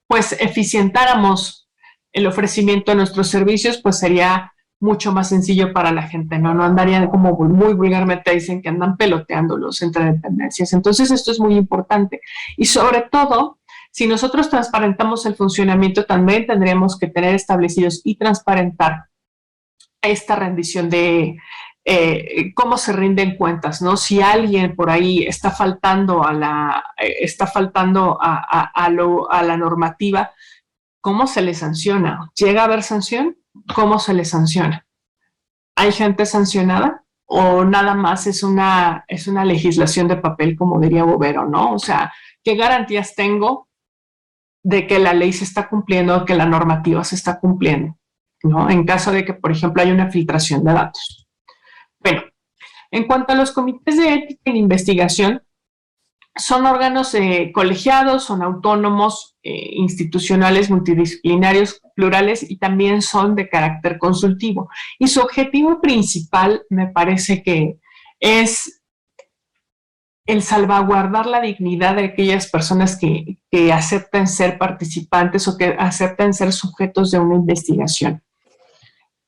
pues eficientáramos el ofrecimiento de nuestros servicios, pues sería mucho más sencillo para la gente, ¿no? No andarían, como muy vulgarmente dicen, que andan peloteando los entre dependencias. Entonces esto es muy importante. Y sobre todo, si nosotros transparentamos el funcionamiento, también tendríamos que tener establecidos y transparentar esta rendición de cómo se rinden cuentas, ¿no? Si alguien por ahí está faltando a la normativa, ¿cómo se le sanciona? ¿Llega a haber sanción? ¿Cómo se le sanciona? ¿Hay gente sancionada? ¿O nada más es una legislación de papel, como diría Bovero, ¿no? O sea, ¿qué garantías tengo de que la ley se está cumpliendo, que la normativa se está cumpliendo, ¿no? En caso de que, por ejemplo, haya una filtración de datos. Bueno, en cuanto a los comités de ética en investigación, son órganos colegiados, son autónomos, institucionales, multidisciplinarios, plurales y también son de carácter consultivo. Y su objetivo principal me parece que es el salvaguardar la dignidad de aquellas personas que aceptan ser participantes o que aceptan ser sujetos de una investigación.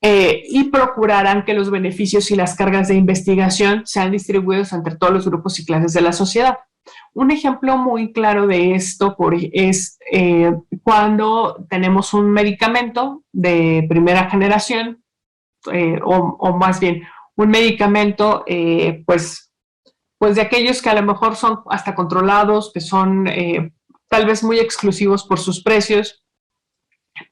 Y procurarán que los beneficios y las cargas de investigación sean distribuidos entre todos los grupos y clases de la sociedad. Un ejemplo muy claro de esto es cuando tenemos un medicamento de primera generación, o más bien un medicamento pues de aquellos que a lo mejor son hasta controlados, que son tal vez muy exclusivos por sus precios,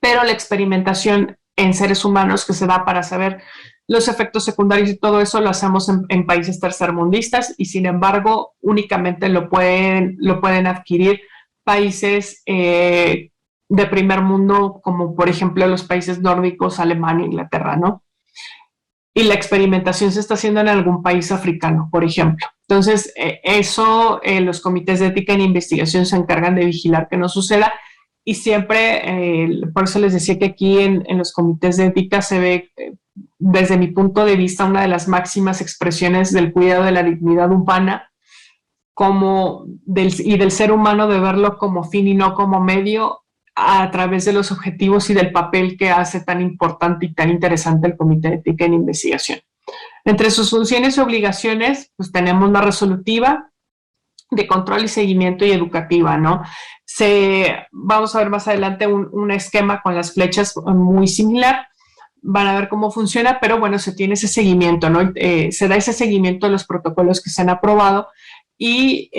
pero la experimentación en seres humanos que se da para saber los efectos secundarios y todo eso lo hacemos en países tercermundistas y sin embargo únicamente lo pueden adquirir países de primer mundo como por ejemplo los países nórdicos, Alemania, Inglaterra, ¿no? Y la experimentación se está haciendo en algún país africano, por ejemplo. Entonces, los comités de ética en investigación se encargan de vigilar que no suceda. Y siempre, por eso les decía que aquí en los comités de ética se ve, desde mi punto de vista, una de las máximas expresiones del cuidado de la dignidad humana y del ser humano, de verlo como fin y no como medio, a través de los objetivos y del papel que hace tan importante y tan interesante el Comité de Ética en Investigación. Entre sus funciones y obligaciones, pues tenemos la resolutiva, de control y seguimiento y educativa, ¿no? Vamos a ver más adelante un esquema con las flechas muy similar, van a ver cómo funciona, pero bueno, se tiene ese seguimiento, ¿no? Se da ese seguimiento de los protocolos que se han aprobado y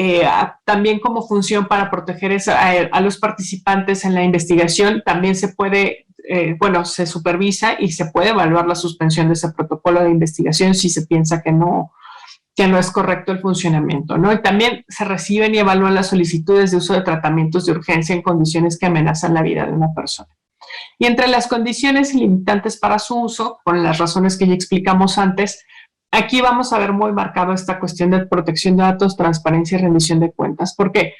también como función para proteger a los participantes en la investigación, también se puede, se supervisa y se puede evaluar la suspensión de ese protocolo de investigación si se piensa que no es correcto el funcionamiento, ¿no? Y también se reciben y evalúan las solicitudes de uso de tratamientos de urgencia en condiciones que amenazan la vida de una persona. Y entre las condiciones limitantes para su uso, con las razones que ya explicamos antes, aquí vamos a ver muy marcado esta cuestión de protección de datos, transparencia y rendición de cuentas. ¿Por qué?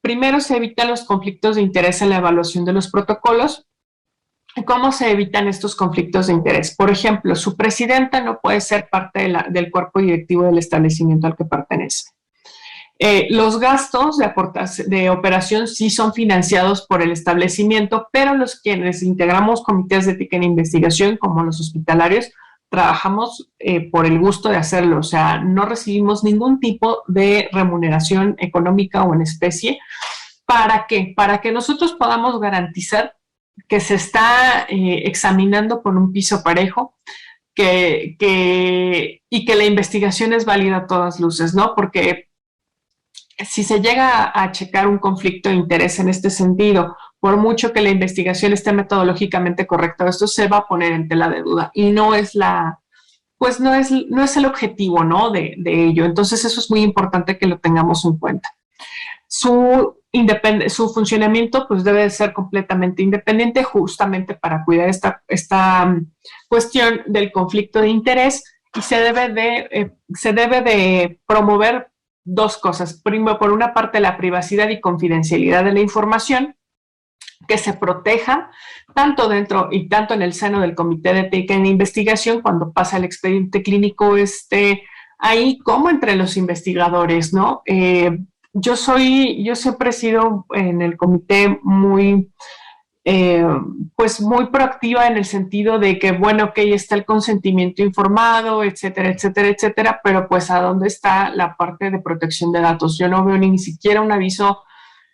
primero se evitan los conflictos de interés en la evaluación de los protocolos. ¿Cómo se evitan estos conflictos de interés? Por ejemplo, su presidenta no puede ser parte del cuerpo directivo del establecimiento al que pertenece. Los gastos de operación sí son financiados por el establecimiento, pero los quienes integramos comités de ética en investigación, como los hospitalarios, trabajamos por el gusto de hacerlo. O sea, no recibimos ningún tipo de remuneración económica o en especie. ¿Para qué? Para que nosotros podamos garantizar que se está examinando con un piso parejo, y que la investigación es válida a todas luces, ¿no? Porque si se llega a checar un conflicto de interés en este sentido, por mucho que la investigación esté metodológicamente correcta, esto se va a poner en tela de duda y no es no es el objetivo, ¿no? de ello. Entonces eso es muy importante que lo tengamos en cuenta. Su funcionamiento pues debe de ser completamente independiente, justamente para cuidar esta cuestión del conflicto de interés, y se debe de promover dos cosas. Primero, por una parte, la privacidad y confidencialidad de la información, que se proteja tanto dentro y tanto en el seno del Comité de Ética en Investigación, cuando pasa el expediente clínico ahí, como entre los investigadores, ¿no? Yo siempre he sido en el comité pues muy proactiva en el sentido de que, bueno, ok, está el consentimiento informado, etcétera, etcétera, etcétera, pero pues ¿a dónde está la parte de protección de datos? Yo no veo ni siquiera un aviso.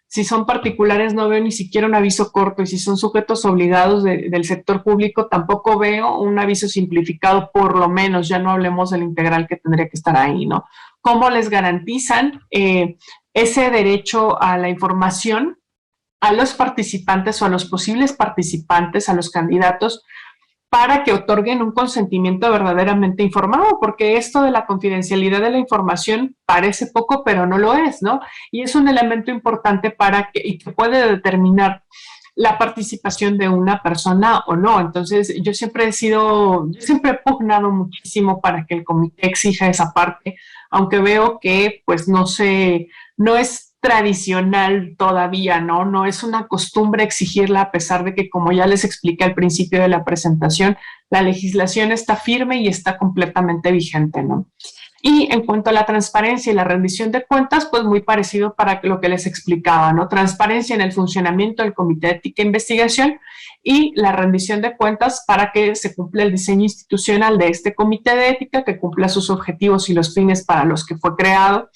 Si son particulares, no veo ni siquiera un aviso corto, y si son sujetos obligados del sector público, tampoco veo un aviso simplificado, por lo menos. Ya no hablemos del integral que tendría que estar ahí, ¿no? ¿Cómo les garantizan ese derecho a la información a los participantes o a los posibles participantes, a los candidatos, para que otorguen un consentimiento verdaderamente informado? Porque esto de la confidencialidad de la información parece poco, pero no lo es, ¿no? Y es un elemento importante y que puede determinar la participación de una persona o no. Entonces, yo siempre he pugnado muchísimo para que el comité exija esa parte, aunque veo que pues no es tradicional todavía, ¿no? No es una costumbre exigirla, a pesar de que, como ya les expliqué al principio de la presentación, la legislación está firme y está completamente vigente, ¿no? Y en cuanto a la transparencia y la rendición de cuentas, pues muy parecido para lo que les explicaba, ¿no? Transparencia en el funcionamiento del Comité de Ética e Investigación y la rendición de cuentas para que se cumpla el diseño institucional de este Comité de Ética, que cumpla sus objetivos y los fines para los que fue creado,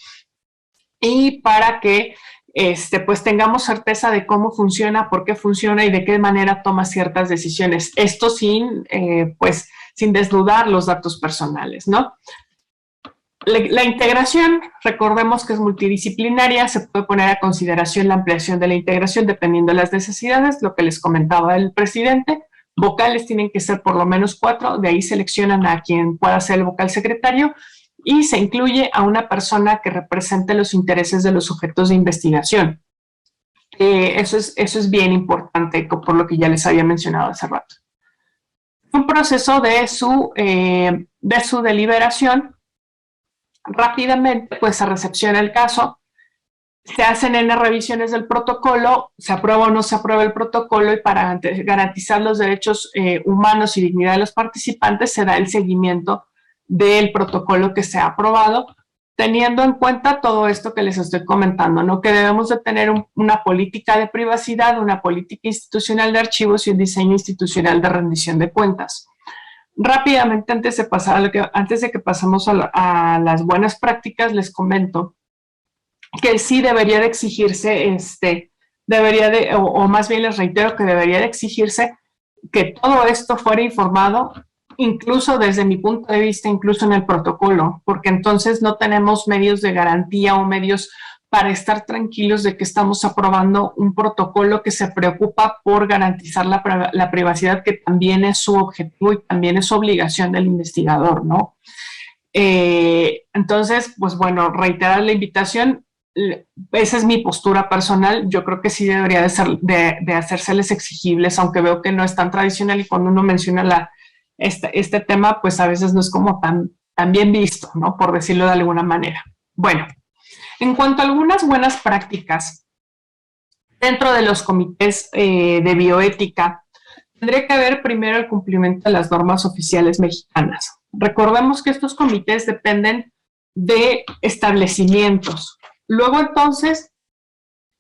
y para que pues tengamos certeza de cómo funciona, por qué funciona y de qué manera toma ciertas decisiones. Esto sin desnudar los datos personales, ¿no? La integración, recordemos que es multidisciplinaria, se puede poner a consideración la ampliación de la integración dependiendo de las necesidades, lo que les comentaba el presidente. Vocales tienen que ser por lo menos 4, de ahí seleccionan a quien pueda ser el vocal secretario, y se incluye a una persona que represente los intereses de los sujetos de investigación. Eso es bien importante, por lo que ya les había mencionado hace rato. Un proceso de su deliberación, rápidamente pues se recepciona el caso, se hacen revisiones del protocolo, se aprueba o no se aprueba el protocolo, y para garantizar los derechos humanos y dignidad de los participantes se da el seguimiento del protocolo que se ha aprobado, teniendo en cuenta todo esto que les estoy comentando, ¿no? Que debemos de tener una política de privacidad, una política institucional de archivos y un diseño institucional de rendición de cuentas. Rápidamente, antes de que pasemos a las buenas prácticas, les comento que sí debería de exigirse, o más bien les reitero que debería de exigirse que todo esto fuera informado, incluso desde mi punto de vista, incluso en el protocolo, porque entonces no tenemos medios de garantía o medios para estar tranquilos de que estamos aprobando un protocolo que se preocupa por garantizar la privacidad, que también es su objetivo y también es su obligación del investigador, ¿no? Entonces, pues bueno, reiterar la invitación. Esa es mi postura personal. Yo creo que sí debería de hacérseles exigibles, aunque veo que no es tan tradicional, y cuando uno menciona este tema, pues a veces no es como tan bien visto, ¿no? Por decirlo de alguna manera. Bueno, en cuanto a algunas buenas prácticas Dentro de los comités de bioética, tendría que haber primero el cumplimiento de las normas oficiales mexicanas. Recordemos que estos comités dependen de establecimientos. Luego entonces,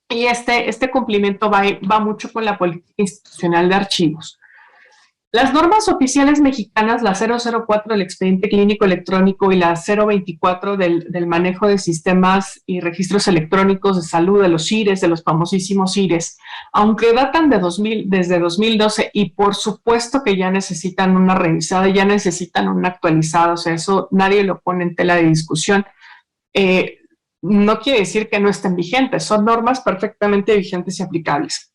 y este cumplimiento va mucho con la política institucional de archivos. Las normas oficiales mexicanas, la 004 del expediente clínico electrónico y la 024 del manejo de sistemas y registros electrónicos de salud, de los IRES, de los famosísimos IRES, aunque datan desde 2012 y por supuesto que ya necesitan una revisada, ya necesitan una actualizada, o sea, eso nadie lo pone en tela de discusión. No quiere decir que no estén vigentes, son normas perfectamente vigentes y aplicables.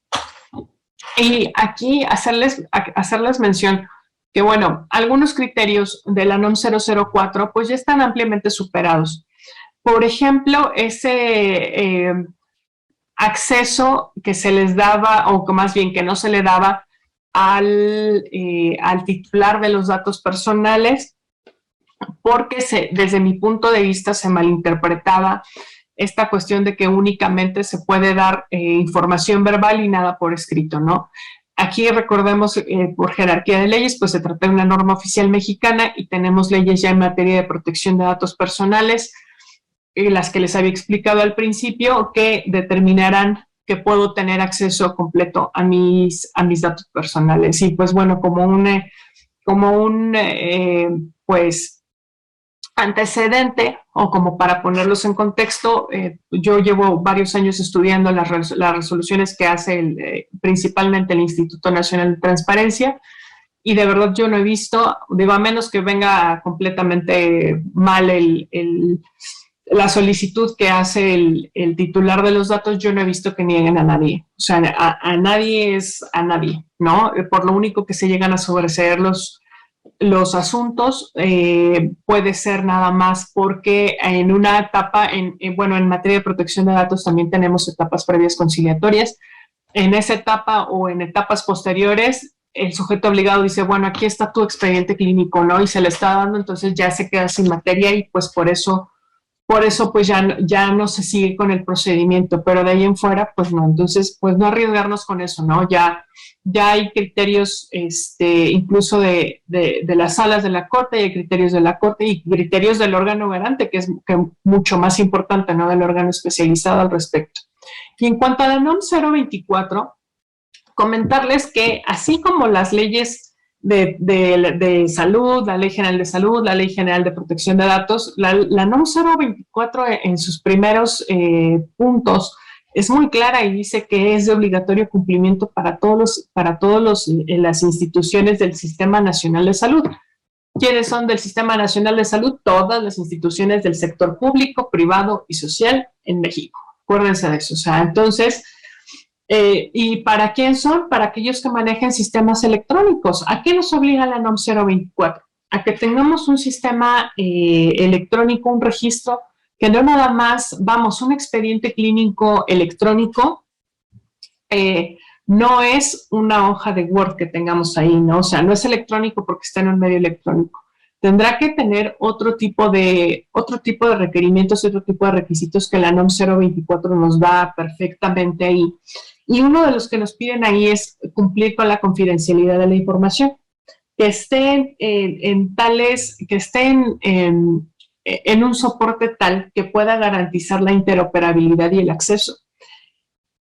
Y aquí hacerles mención que, bueno, algunos criterios de la NOM 004 pues ya están ampliamente superados. Por ejemplo, ese acceso que se les daba, o que más bien que no se le daba al titular de los datos personales, porque desde mi punto de vista se malinterpretaba esta cuestión de que únicamente se puede dar información verbal y nada por escrito, ¿no? Aquí recordemos, por jerarquía de leyes, pues se trata de una norma oficial mexicana y tenemos leyes ya en materia de protección de datos personales, las que les había explicado al principio, que determinarán que puedo tener acceso completo a mis datos personales. Y pues bueno, como un pues antecedente, o como para ponerlos en contexto, yo llevo varios años estudiando las resoluciones que hace principalmente el Instituto Nacional de Transparencia, y de verdad yo no he visto, digo, a menos que venga completamente mal la solicitud que hace el titular de los datos, yo no he visto que nieguen a nadie. O sea, a nadie es a nadie, ¿no? Por lo único que se llegan a sobreseer los asuntos puede ser nada más porque en una etapa, bueno, en materia de protección de datos también tenemos etapas previas conciliatorias. En esa etapa o en etapas posteriores, el sujeto obligado dice, bueno, aquí está tu expediente clínico, ¿no? Y se le está dando, entonces ya se queda sin materia y pues por eso pues ya no se sigue con el procedimiento, pero de ahí en fuera, pues no. Entonces, pues no arriesgarnos con eso, ¿no? Ya hay criterios incluso de las salas de la Corte, y hay criterios de la Corte y criterios del órgano garante, que es mucho más importante, ¿no? Del órgano especializado al respecto. Y en cuanto a la NOM 024, comentarles que así como las leyes de salud, la Ley General de Salud, la Ley General de Protección de Datos, la NOM 024 en sus primeros puntos es muy clara y dice que es de obligatorio cumplimiento para todas las instituciones del Sistema Nacional de Salud. ¿Quiénes son del Sistema Nacional de Salud? Todas las instituciones del sector público, privado y social en México. Acuérdense de eso. O sea, entonces, ¿y para quién son? Para aquellos que manejen sistemas electrónicos. ¿A qué nos obliga la NOM 024? A que tengamos un sistema electrónico, un registro, que no nada más, un expediente clínico electrónico, no es una hoja de Word que tengamos ahí, ¿no? O sea, no es electrónico porque está en un medio electrónico. Tendrá que tener otro tipo de requerimientos, otro tipo de requisitos que la NOM 024 nos da perfectamente ahí. Y uno de los que nos piden ahí es cumplir con la confidencialidad de la información, que estén en un soporte tal que pueda garantizar la interoperabilidad y el acceso.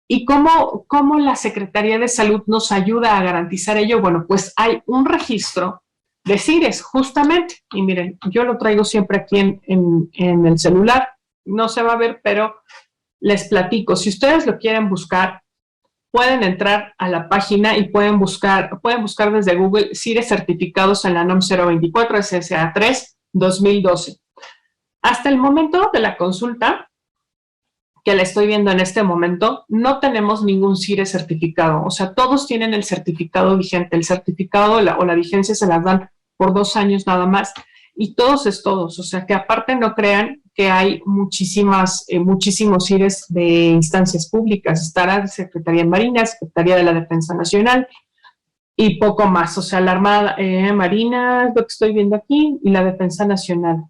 ¿Y cómo la Secretaría de Salud nos ayuda a garantizar ello? Bueno, pues hay un registro de CIRES, justamente, y miren, yo lo traigo siempre aquí en el celular, no se va a ver, pero les platico. Si ustedes lo quieren buscar, pueden entrar a la página y pueden buscar desde Google CIRES certificados en la NOM 024 SSA 3 2012. Hasta el momento de la consulta, que la estoy viendo en este momento, no tenemos ningún CIRES certificado. O sea, todos tienen el certificado vigente. El certificado o la vigencia se las dan por 2 años nada más. Y todos es todos. O sea, que aparte no crean que hay muchísimos CIRES de instancias públicas. Estará la Secretaría de Marina, Secretaría de la Defensa Nacional y poco más. O sea, la Armada, Marina, lo que estoy viendo aquí, y la Defensa Nacional.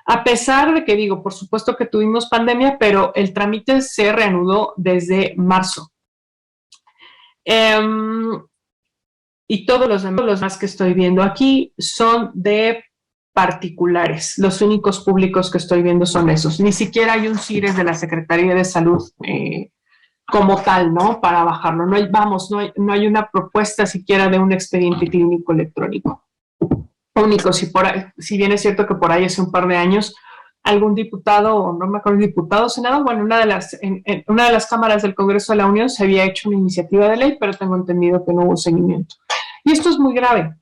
A pesar de que, digo, por supuesto que tuvimos pandemia, pero el trámite se reanudó desde marzo. Y todos los demás que estoy viendo aquí son de particulares. Los únicos públicos que estoy viendo son esos. Ni siquiera hay un CIRES de la Secretaría de Salud como tal, ¿no? Para bajarlo. No hay una propuesta siquiera de un expediente clínico electrónico. Único, si bien es cierto que por ahí hace un par de años algún diputado, o no me acuerdo, diputado, senador, bueno, en una de las cámaras del Congreso de la Unión se había hecho una iniciativa de ley, pero tengo entendido que no hubo seguimiento. Y esto es muy grave,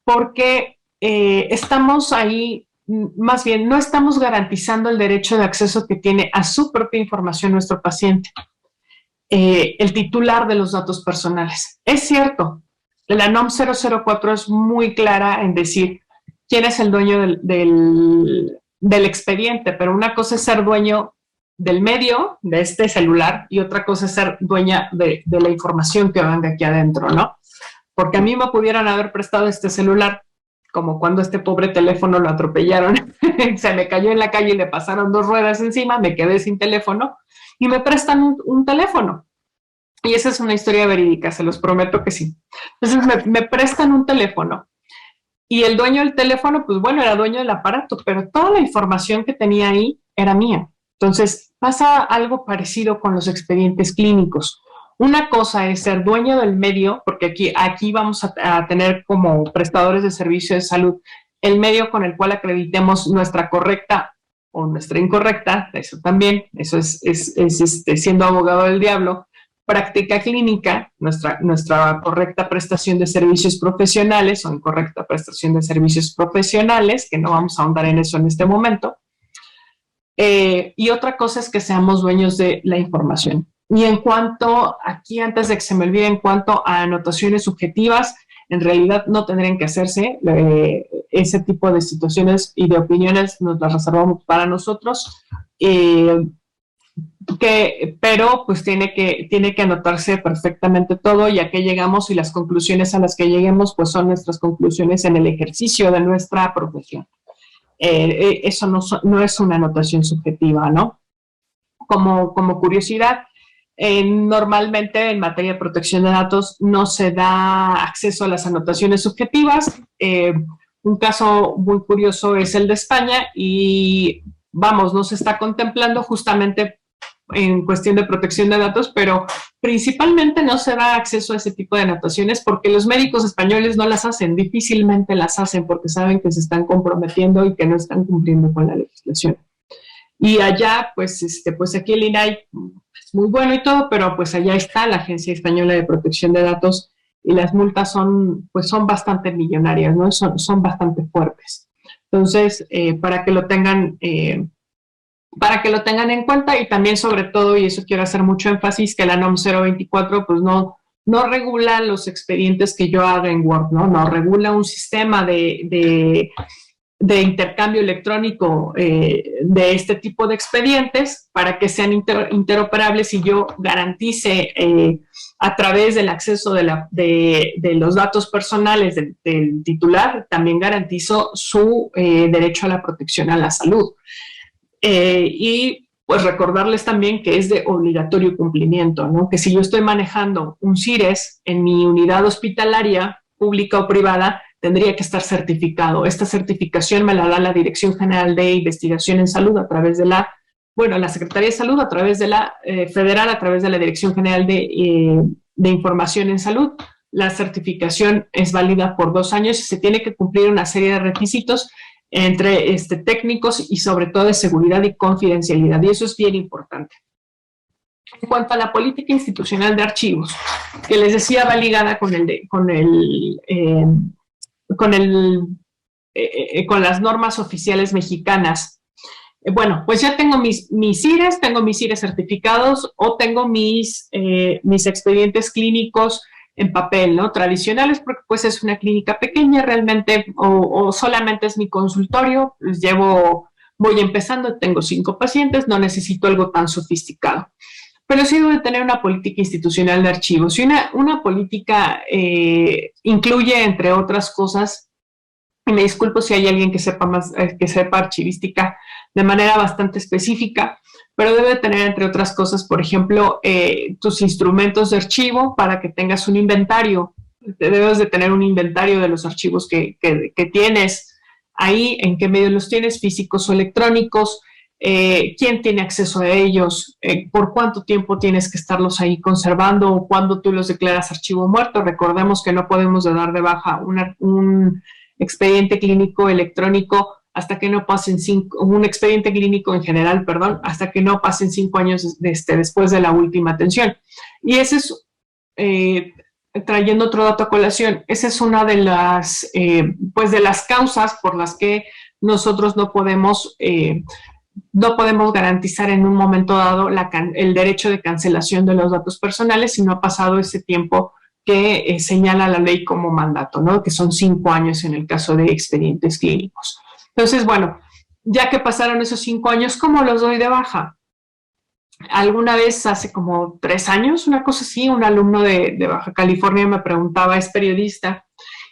porque estamos ahí, más bien, no estamos garantizando el derecho de acceso que tiene a su propia información nuestro paciente, el titular de los datos personales. Es cierto, la NOM 004 es muy clara en decir quién es el dueño del expediente, pero una cosa es ser dueño del medio, de este celular, y otra cosa es ser dueña de la información que venga aquí adentro, ¿no? Porque a mí me pudieran haber prestado este celular, como cuando este pobre teléfono lo atropellaron, se me cayó en la calle y le pasaron 2 ruedas encima, me quedé sin teléfono, y me prestan un teléfono. Y esa es una historia verídica, se los prometo que sí. Entonces me prestan un teléfono, y el dueño del teléfono, pues bueno, era dueño del aparato, pero toda la información que tenía ahí era mía. Entonces pasa algo parecido con los expedientes clínicos. Una cosa es ser dueño del medio, porque aquí vamos a tener como prestadores de servicio de salud el medio con el cual acreditemos nuestra correcta o nuestra incorrecta, eso también, eso es siendo abogado del diablo, práctica clínica, nuestra correcta prestación de servicios profesionales o incorrecta prestación de servicios profesionales, que no vamos a ahondar en eso en este momento. Y otra cosa es que seamos dueños de la información. Y en cuanto, aquí antes de que se me olvide, en cuanto a anotaciones subjetivas, en realidad no tendrían que hacerse. Ese tipo de situaciones y de opiniones nos las reservamos para nosotros. Pero pues tiene que anotarse perfectamente todo, y a qué llegamos, y las conclusiones a las que lleguemos pues son nuestras conclusiones en el ejercicio de nuestra profesión. Eso no es una anotación subjetiva, ¿no? Como curiosidad, normalmente en materia de protección de datos no se da acceso a las anotaciones subjetivas. Un caso muy curioso es el de España, y vamos, no se está contemplando justamente en cuestión de protección de datos, pero principalmente no se da acceso a ese tipo de anotaciones porque los médicos españoles no las hacen, difícilmente las hacen porque saben que se están comprometiendo y que no están cumpliendo con la legislación. Y allá, pues aquí el INAI es muy bueno y todo, pero pues allá está la Agencia Española de Protección de Datos, y las multas son bastante millonarias, ¿no? Son bastante fuertes. Entonces, para que lo tengan en cuenta, y también sobre todo, y eso quiero hacer mucho énfasis, que la NOM 024 pues no regula los expedientes que yo haga en Word, no regula un sistema de intercambio electrónico de este tipo de expedientes para que sean interoperables, y yo garantice a través del acceso de los datos personales del titular, también garantizo su derecho a la protección a la salud. Y pues recordarles también que es de obligatorio cumplimiento, ¿no? Que si yo estoy manejando un CIRES en mi unidad hospitalaria, pública o privada, tendría que estar certificado. Esta certificación me la da la Dirección General de Investigación en Salud a través de la Secretaría de Salud, a través de la federal, a través de la Dirección General de Información en Salud. La certificación es válida por 2 años y se tiene que cumplir una serie de requisitos entre técnicos y sobre todo de seguridad y confidencialidad, y eso es bien importante. En cuanto a la política institucional de archivos, que les decía va ligada con las normas oficiales mexicanas. Bueno, pues ya tengo mis CIRES, tengo mis CIRES certificados, o tengo mis expedientes clínicos en papel, ¿no? Tradicionales, porque pues es una clínica pequeña realmente, o solamente es mi consultorio, pues voy empezando, tengo 5 pacientes, no necesito algo tan sofisticado. Pero sí debe tener una política institucional de archivos, y una política incluye, entre otras cosas, y me disculpo si hay alguien que sepa archivística de manera bastante específica, pero debe tener, entre otras cosas, por ejemplo, tus instrumentos de archivo para que tengas un inventario. Debes de tener un inventario de los archivos que tienes ahí, en qué medios los tienes, físicos o electrónicos, quién tiene acceso a ellos, por cuánto tiempo tienes que estarlos ahí conservando o cuándo tú los declaras archivo muerto. Recordemos que no podemos dar de baja un expediente clínico electrónico hasta que no pasen un expediente clínico en general, perdón, hasta que no pasen 5 años después de la última atención. Y ese es, trayendo otro dato a colación, esa es una de las, pues de las causas por las que nosotros no podemos garantizar en un momento dado el derecho de cancelación de los datos personales si no ha pasado ese tiempo que señala la ley como mandato, ¿no? Que son 5 años en el caso de expedientes clínicos. Entonces, bueno, ya que pasaron esos 5 años, ¿cómo los doy de baja? Alguna vez, hace como 3 años, una cosa así, un alumno de Baja California me preguntaba, es periodista,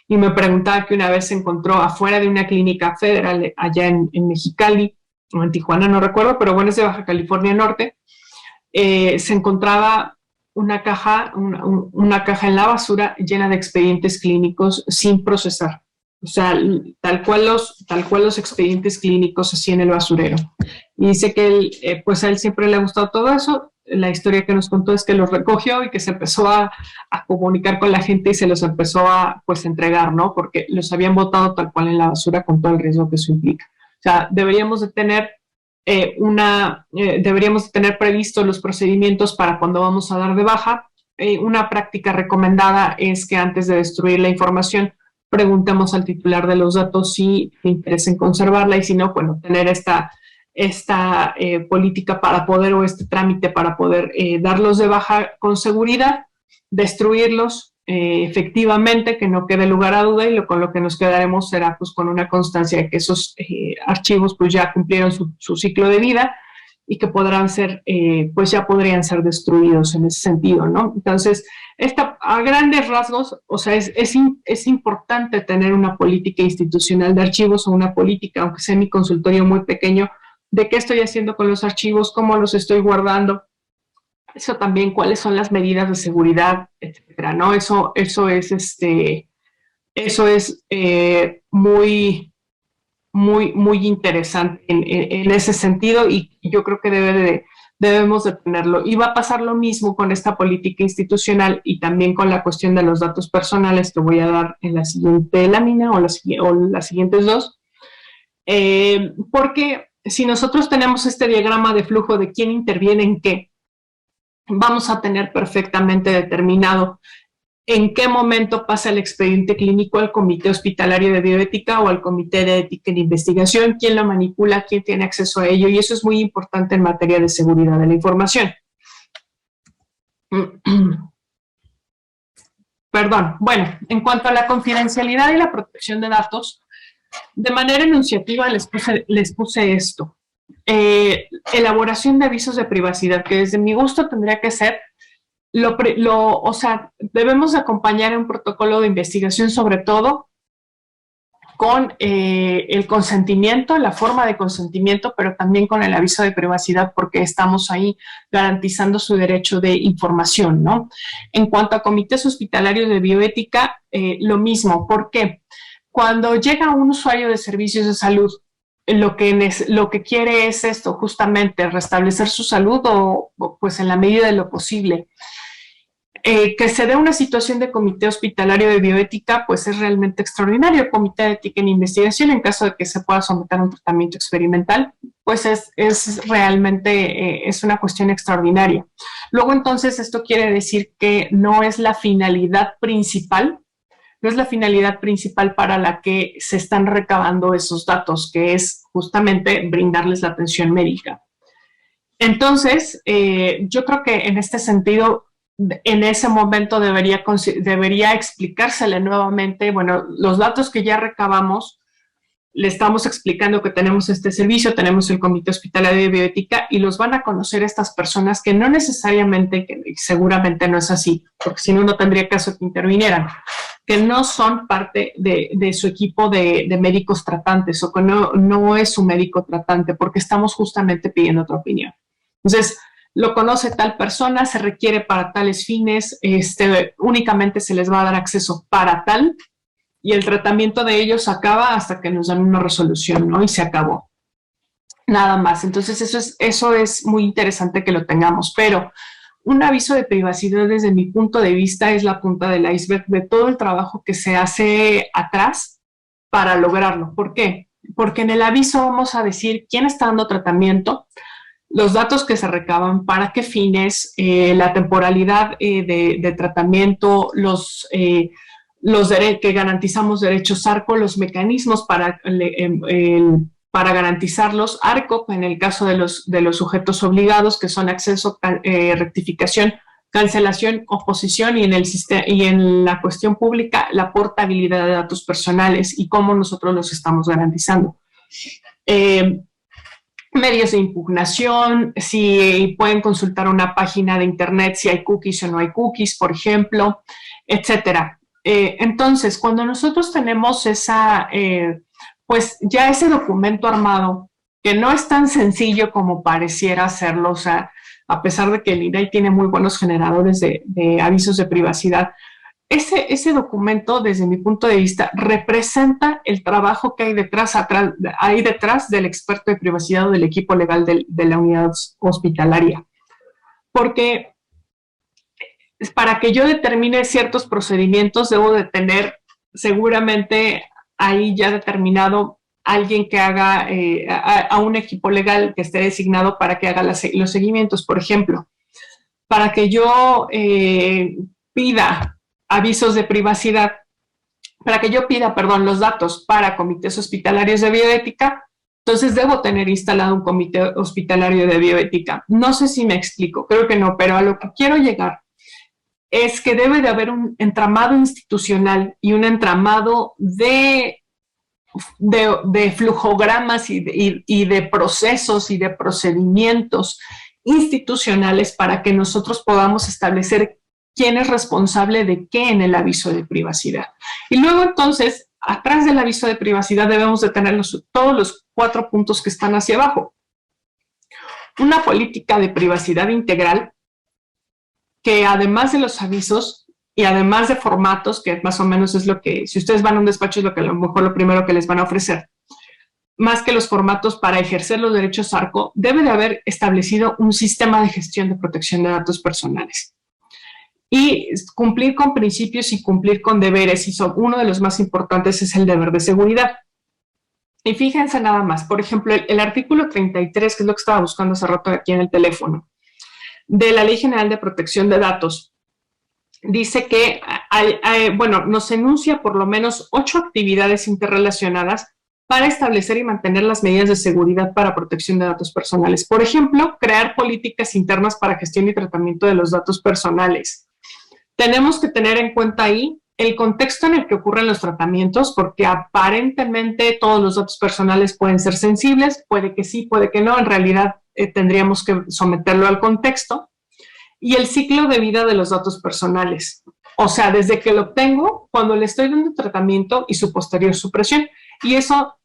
y me preguntaba que una vez se encontró afuera de una clínica federal allá en Mexicali, o en Tijuana, no recuerdo, pero bueno, es de Baja California Norte, se encontraba una caja en la basura llena de expedientes clínicos sin procesar. O sea, tal cual los expedientes clínicos así en el basurero. Y dice que él, pues a él siempre le ha gustado todo eso. La historia que nos contó es que los recogió y que se empezó a comunicar con la gente y se los empezó a pues entregar, ¿no? Porque los habían botado tal cual en la basura con todo el riesgo que eso implica. O sea, deberíamos de tener previstos los procedimientos para cuando vamos a dar de baja. Una práctica recomendada es que antes de destruir la información preguntemos al titular de los datos si le interesa en conservarla y si no, bueno, tener esta política para poder, o este trámite para poder darlos de baja con seguridad, destruirlos efectivamente, que no quede lugar a duda, y con lo que nos quedaremos será pues con una constancia de que esos archivos pues ya cumplieron su ciclo de vida y que podrán ser, pues ya podrían ser destruidos en ese sentido, ¿no? Entonces, a grandes rasgos, o sea, es importante tener una política institucional de archivos o una política, aunque sea mi consultorio muy pequeño, de qué estoy haciendo con los archivos, cómo los estoy guardando, eso también, cuáles son las medidas de seguridad, etcétera, ¿no? Eso es muy interesante en ese sentido, y yo creo que debemos de tenerlo. Y va a pasar lo mismo con esta política institucional y también con la cuestión de los datos personales que voy a dar en la siguiente lámina o las siguientes dos. Porque si nosotros tenemos este diagrama de flujo de quién interviene en qué, vamos a tener perfectamente determinado en qué momento pasa el expediente clínico al Comité Hospitalario de Bioética o al Comité de Ética en Investigación, quién lo manipula, quién tiene acceso a ello, y eso es muy importante en materia de seguridad de la información. Perdón. Bueno, en cuanto a la confidencialidad y la protección de datos, de manera enunciativa les puse esto. Elaboración de avisos de privacidad, que desde mi gusto tendría que ser o sea, debemos acompañar un protocolo de investigación, sobre todo con el consentimiento, la forma de consentimiento, pero también con el aviso de privacidad, porque estamos ahí garantizando su derecho de información, ¿no? En cuanto a comités hospitalarios de bioética, lo mismo. ¿Por qué? Cuando llega un usuario de servicios de salud, lo que quiere es esto, justamente restablecer su salud o pues en la medida de lo posible. Que se dé una situación de comité hospitalario de bioética, pues es realmente extraordinario. Comité de ética en investigación, en caso de que se pueda someter a un tratamiento experimental, pues es realmente es una cuestión extraordinaria. Luego, entonces, esto quiere decir que no es la finalidad principal para la que se están recabando esos datos, que es justamente brindarles la atención médica. Entonces, yo creo que en este sentido, en ese momento debería explicársele nuevamente, bueno, los datos que ya recabamos, le estamos explicando que tenemos este servicio, tenemos el Comité Hospitalario de Bioética, y los van a conocer estas personas que no necesariamente, que seguramente no es así, porque si no, no tendría caso que intervinieran, que no son parte de su equipo de médicos tratantes o que no es su médico tratante, porque estamos justamente pidiendo otra opinión. Entonces, lo conoce tal persona, se requiere para tales fines, únicamente se les va a dar acceso para tal, y el tratamiento de ellos acaba hasta que nos dan una resolución, ¿no? Y se acabó. Nada más. Entonces, eso es muy interesante que lo tengamos, pero un aviso de privacidad desde mi punto de vista es la punta del iceberg de todo el trabajo que se hace atrás para lograrlo. ¿Por qué? Porque en el aviso vamos a decir quién está dando tratamiento, los datos que se recaban, para qué fines, la temporalidad de tratamiento, que garantizamos derechos ARCO, los mecanismos para garantizarlos, ARCO, en el caso de los sujetos obligados, que son acceso, rectificación, cancelación, oposición, y en la cuestión pública, la portabilidad de datos personales y cómo nosotros los estamos garantizando. Medios de impugnación, si pueden consultar una página de internet, si hay cookies o no hay cookies, por ejemplo, etcétera. Entonces, cuando nosotros tenemos pues ya ese documento armado, que no es tan sencillo como pareciera serlo, o sea, a pesar de que el INAI tiene muy buenos generadores de avisos de privacidad, ese documento, desde mi punto de vista, representa el trabajo que hay detrás del experto de privacidad o del equipo legal de la unidad hospitalaria. Porque para que yo determine ciertos procedimientos, debo de tener seguramente ahí ya determinado alguien que haga, a un equipo legal que esté designado para que haga los seguimientos. Por ejemplo, para que yo pida avisos de privacidad, para que yo pida, los datos para comités hospitalarios de bioética, entonces debo tener instalado un comité hospitalario de bioética. No sé si me explico, creo que no, pero a lo que quiero llegar es que debe de haber un entramado institucional y un entramado de flujogramas y de procesos y de procedimientos institucionales para que nosotros podamos establecer quién es responsable de qué en el aviso de privacidad. Y luego entonces, atrás del aviso de privacidad debemos de tener todos los 4 puntos que están hacia abajo. Una política de privacidad integral que además de los avisos y además de formatos, que más o menos es lo que, si ustedes van a un despacho, es lo que a lo mejor lo primero que les van a ofrecer, más que los formatos para ejercer los derechos ARCO, debe de haber establecido un sistema de gestión de protección de datos personales. Y cumplir con principios y cumplir con deberes, y uno de los más importantes es el deber de seguridad. Y fíjense nada más, por ejemplo, el artículo 33, que es lo que estaba buscando hace rato aquí en el teléfono, de la Ley General de Protección de Datos, dice que, nos enuncia por lo menos 8 actividades interrelacionadas para establecer y mantener las medidas de seguridad para protección de datos personales. Por ejemplo, crear políticas internas para gestión y tratamiento de los datos personales. Tenemos que tener en cuenta ahí el contexto en el que ocurren los tratamientos, porque aparentemente todos los datos personales pueden ser sensibles, puede que sí, puede que no, en realidad tendríamos que someterlo al contexto, y el ciclo de vida de los datos personales, o sea, desde que lo obtengo, cuando le estoy dando tratamiento y su posterior supresión, y eso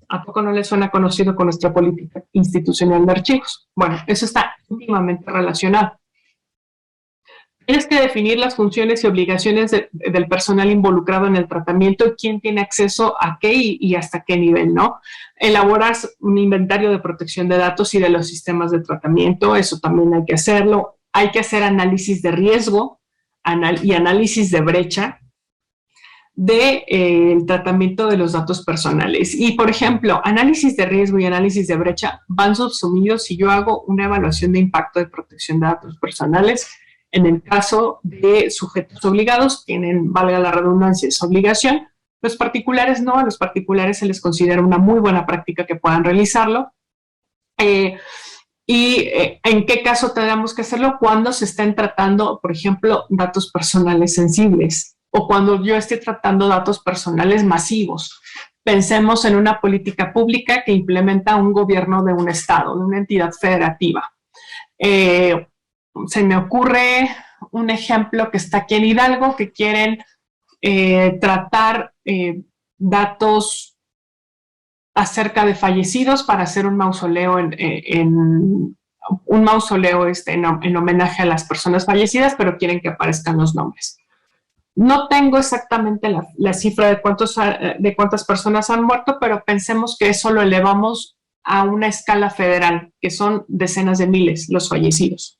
¿a poco no le suena conocido con nuestra política institucional de archivos? Bueno, eso está íntimamente relacionado. Tienes que definir las funciones y obligaciones del personal involucrado en el tratamiento, quién tiene acceso a qué y hasta qué nivel, ¿no? Elaborar un inventario de protección de datos y de los sistemas de tratamiento, eso también hay que hacerlo. Hay que hacer análisis de riesgo y análisis de brecha del tratamiento de los datos personales. Y, por ejemplo, análisis de riesgo y análisis de brecha van subsumidos si yo hago una evaluación de impacto de protección de datos personales. En el caso de sujetos obligados, tienen, valga la redundancia, esa obligación. Los particulares no, a los particulares se les considera una muy buena práctica que puedan realizarlo. ¿En qué caso tenemos que hacerlo? Cuando se estén tratando, por ejemplo, datos personales sensibles o cuando yo esté tratando datos personales masivos. Pensemos en una política pública que implementa un gobierno de un estado, de una entidad federativa. Se me ocurre un ejemplo que está aquí en Hidalgo, que quieren tratar datos acerca de fallecidos para hacer un mausoleo en homenaje a las personas fallecidas, pero quieren que aparezcan los nombres. No tengo exactamente la cifra de cuántas personas han muerto, pero pensemos que eso lo elevamos a una escala federal, que son decenas de miles los fallecidos.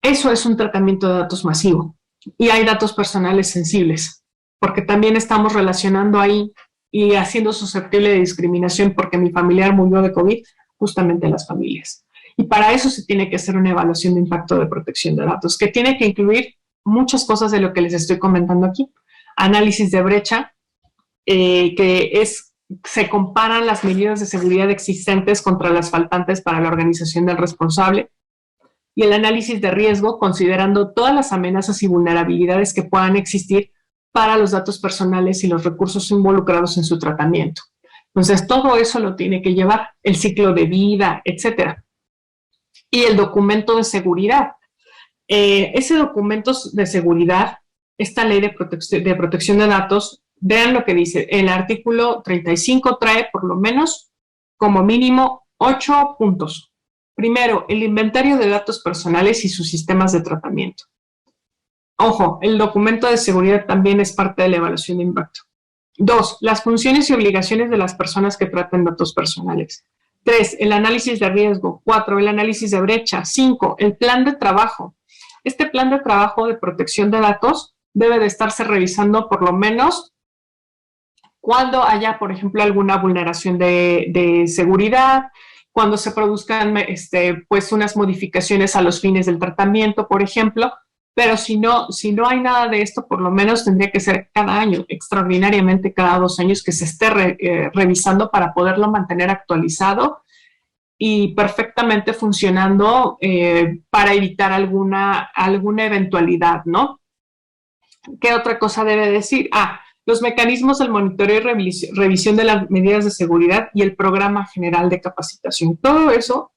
Eso es un tratamiento de datos masivo. Y hay datos personales sensibles, porque también estamos relacionando ahí y haciendo susceptible de discriminación porque mi familiar murió de COVID, justamente las familias. Y para eso se tiene que hacer una evaluación de impacto de protección de datos, que tiene que incluir muchas cosas de lo que les estoy comentando aquí. Análisis de brecha, se comparan las medidas de seguridad existentes contra las faltantes para la organización del responsable, y el análisis de riesgo, considerando todas las amenazas y vulnerabilidades que puedan existir para los datos personales y los recursos involucrados en su tratamiento. Entonces, todo eso lo tiene que llevar el ciclo de vida, etcétera. Y el documento de seguridad. Ese documento de seguridad, esta ley de protección de datos, vean lo que dice. El artículo 35 trae por lo menos, como mínimo, 8 puntos. Primero, el inventario de datos personales y sus sistemas de tratamiento. Ojo, el documento de seguridad también es parte de la evaluación de impacto. 2, las funciones y obligaciones de las personas que tratan datos personales. 3, el análisis de riesgo. 4, el análisis de brecha. 5, el plan de trabajo. Este plan de trabajo de protección de datos debe de estarse revisando por lo menos cuando haya, por ejemplo, alguna vulneración de seguridad, cuando se produzcan pues unas modificaciones a los fines del tratamiento, por ejemplo, pero si no hay nada de esto, por lo menos tendría que ser cada año, extraordinariamente cada 2 años, que se esté revisando para poderlo mantener actualizado y perfectamente funcionando para evitar alguna eventualidad, ¿no? ¿Qué otra cosa debe decir? Los mecanismos del monitoreo y revisión de las medidas de seguridad y el programa general de capacitación. Todo eso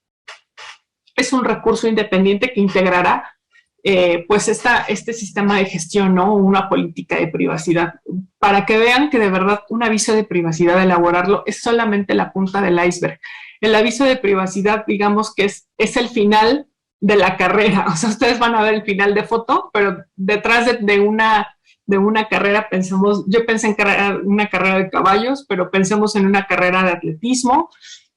es un recurso independiente que integrará pues este sistema de gestión, ¿no? Una política de privacidad, para que vean que de verdad un aviso de privacidad, elaborarlo, es solamente la punta del iceberg. El aviso de privacidad, digamos que es el final de la carrera. O sea, ustedes van a ver el final de foto, pero detrás de una carrera yo pensé en una carrera de caballos, pero pensemos en una carrera de atletismo.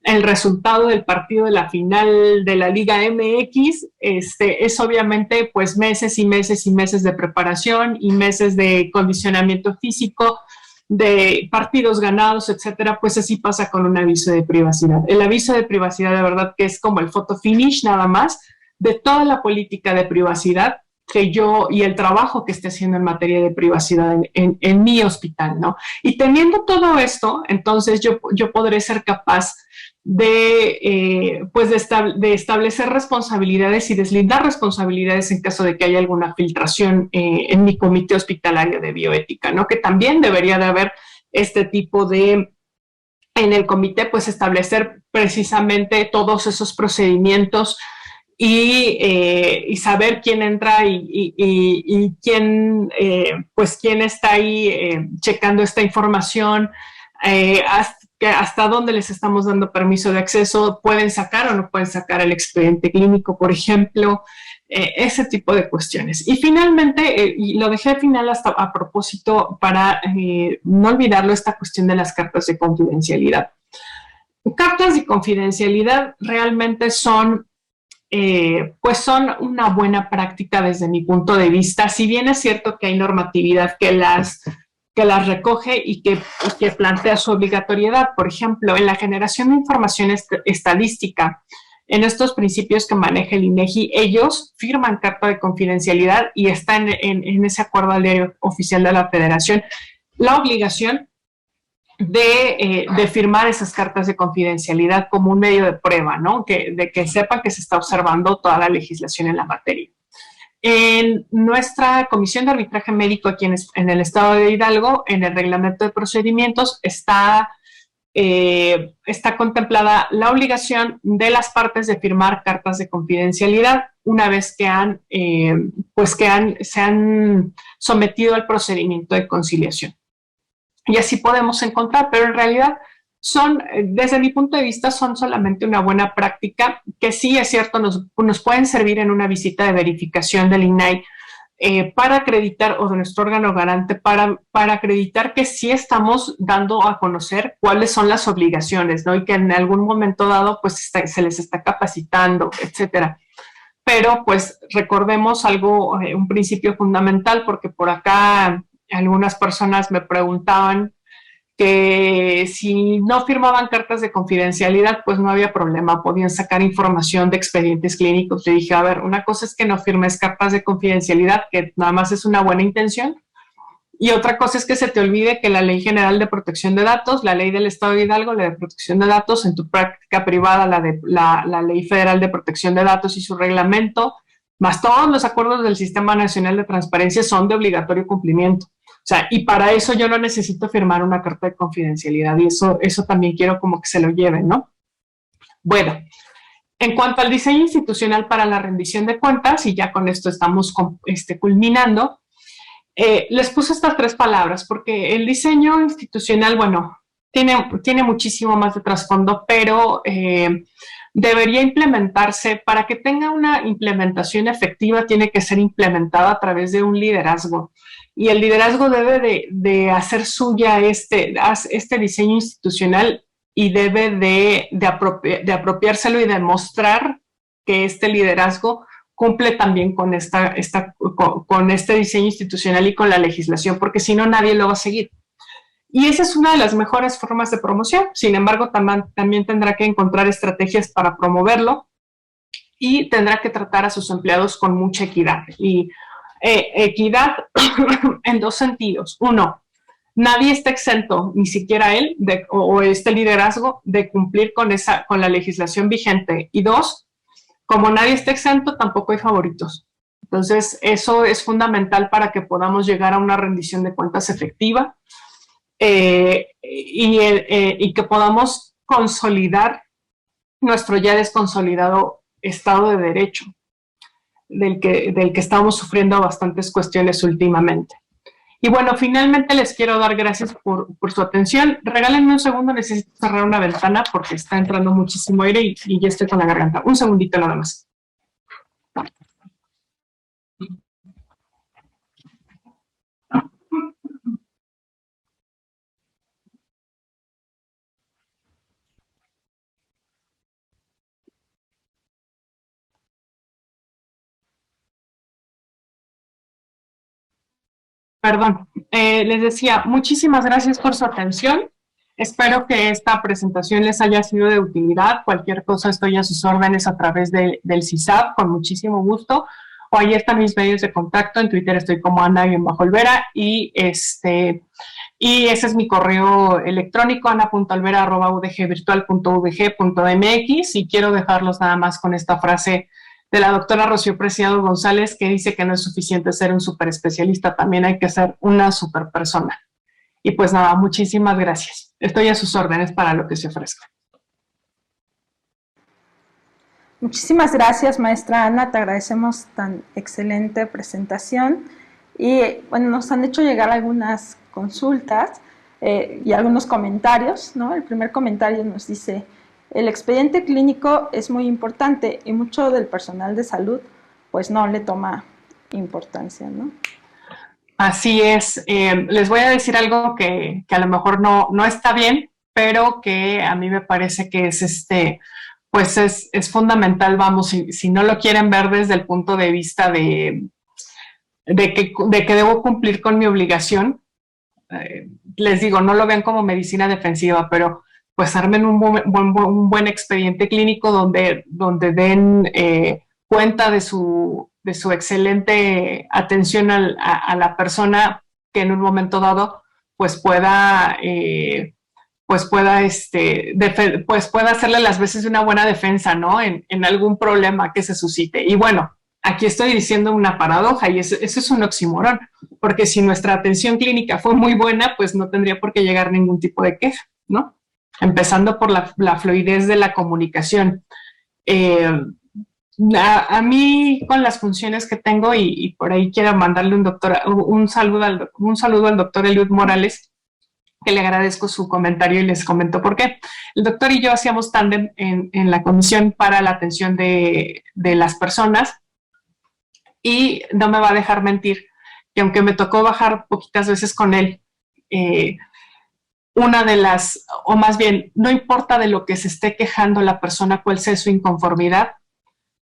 El resultado del partido de la final de la Liga MX es obviamente pues meses y meses y meses de preparación y meses de condicionamiento físico, de partidos ganados, etcétera. Pues así pasa con un aviso de privacidad. El aviso de privacidad de verdad que es como el photo finish nada más de toda la política de privacidad que yo y el trabajo que esté haciendo en materia de privacidad en mi hospital, ¿no? Y teniendo todo esto, entonces yo podré ser capaz de establecer responsabilidades y deslindar responsabilidades en caso de que haya alguna filtración en mi comité hospitalario de bioética, ¿no? Que también debería de haber este tipo en el comité, pues establecer precisamente todos esos procedimientos y saber quién entra y quién está ahí checando esta información, hasta dónde les estamos dando permiso de acceso, pueden sacar o no pueden sacar el expediente clínico, por ejemplo, ese tipo de cuestiones. Y finalmente, y lo dejé al final hasta a propósito para no olvidarlo, esta cuestión de las cartas de confidencialidad. Cartas de confidencialidad realmente son una buena práctica desde mi punto de vista. Si bien es cierto que hay normatividad que las recoge y que plantea su obligatoriedad, por ejemplo, en la generación de información estadística, en estos principios que maneja el INEGI, ellos firman carta de confidencialidad y está en ese acuerdo al diario oficial de la Federación la obligación de firmar esas cartas de confidencialidad como un medio de prueba, ¿no? De que sepan que se está observando toda la legislación en la materia. En nuestra Comisión de Arbitraje Médico aquí en el Estado de Hidalgo, en el reglamento de procedimientos, está contemplada la obligación de las partes de firmar cartas de confidencialidad. una vez que se han sometido al procedimiento de conciliación. Y así podemos encontrar, pero en realidad desde mi punto de vista, son solamente una buena práctica que sí es cierto, nos pueden servir en una visita de verificación del INAI para acreditar, o de nuestro órgano garante, para acreditar que sí estamos dando a conocer cuáles son las obligaciones, ¿no? Y que en algún momento dado, pues se les está capacitando, etcétera. Pero, pues, recordemos un principio fundamental, porque por acá algunas personas me preguntaban que si no firmaban cartas de confidencialidad, pues no había problema, podían sacar información de expedientes clínicos. Le dije, a ver, una cosa es que no firmes cartas de confidencialidad, que nada más es una buena intención, y otra cosa es que se te olvide que la Ley General de Protección de Datos, la Ley del Estado de Hidalgo, la de Protección de Datos, en tu práctica privada, la Ley Federal de Protección de Datos y su reglamento, más todos los acuerdos del Sistema Nacional de Transparencia son de obligatorio cumplimiento. O sea, y para eso yo no necesito firmar una carta de confidencialidad, y eso también quiero como que se lo lleven, ¿no? Bueno, en cuanto al diseño institucional para la rendición de cuentas, y ya con esto estamos culminando, les puse estas 3 palabras, porque el diseño institucional, bueno, tiene muchísimo más de trasfondo, pero debería implementarse. Para que tenga una implementación efectiva, tiene que ser implementada a través de un liderazgo. Y el liderazgo debe de hacer suya este diseño institucional, y debe de apropiárselo y demostrar que este liderazgo cumple también con este diseño institucional y con la legislación, porque si no, nadie lo va a seguir. Y esa es una de las mejores formas de promoción. Sin embargo, también tendrá que encontrar estrategias para promoverlo, y tendrá que tratar a sus empleados con mucha equidad. Y equidad en 2 sentidos. 1, nadie está exento, ni siquiera él o este liderazgo, de cumplir con la legislación vigente. Y 2, como nadie está exento, tampoco hay favoritos. Entonces, eso es fundamental para que podamos llegar a una rendición de cuentas efectiva, y que podamos consolidar nuestro ya desconsolidado Estado de Derecho, del que estamos sufriendo bastantes cuestiones últimamente. Y bueno, finalmente les quiero dar gracias por su atención. Regálenme un segundo, necesito cerrar una ventana porque está entrando muchísimo aire y ya estoy con la garganta. Un segundito nada más. Perdón, les decía, muchísimas gracias por su atención. Espero que esta presentación les haya sido de utilidad. Cualquier cosa, estoy a sus órdenes a través del CISAB, con muchísimo gusto. O ahí están mis medios de contacto. En Twitter estoy como Ana-Olvera, y ese es mi correo electrónico, ana.olvera@udgvirtual.udg.mx. Y quiero dejarlos nada más con esta frase de la doctora Rocío Preciado González, que dice que no es suficiente ser un superespecialista, también hay que ser una superpersona. Y pues nada, muchísimas gracias. Estoy a sus órdenes para lo que se ofrezca. Muchísimas gracias, maestra Ana, te agradecemos tan excelente presentación. Y bueno, nos han hecho llegar algunas consultas y algunos comentarios, ¿no? El primer comentario nos dice: el expediente clínico es muy importante y mucho del personal de salud pues no le toma importancia, ¿no? Así es. Les voy a decir algo que a lo mejor no está bien, pero que a mí me parece que es pues es fundamental. Vamos, si no lo quieren ver desde el punto de vista de que debo cumplir con mi obligación, les digo, no lo vean como medicina defensiva, pero pues armen un buen expediente clínico donde den cuenta de su excelente atención a la persona, que en un momento dado pues pueda hacerle las veces de una buena defensa, ¿no? En algún problema que se suscite. Y bueno, aquí estoy diciendo una paradoja, y eso es un oxímoron, porque si nuestra atención clínica fue muy buena, pues no tendría por qué llegar ningún tipo de queja, ¿no? Empezando por la fluidez de la comunicación. A mí, con las funciones que tengo, y por ahí quiero mandarle un saludo al doctor Eliud Morales, que le agradezco su comentario y les comento por qué. El doctor y yo hacíamos tándem en la comisión para la atención de las personas, y no me va a dejar mentir que aunque me tocó bajar poquitas veces con él, una de las, o más bien, no importa de lo que se esté quejando la persona, cuál sea su inconformidad,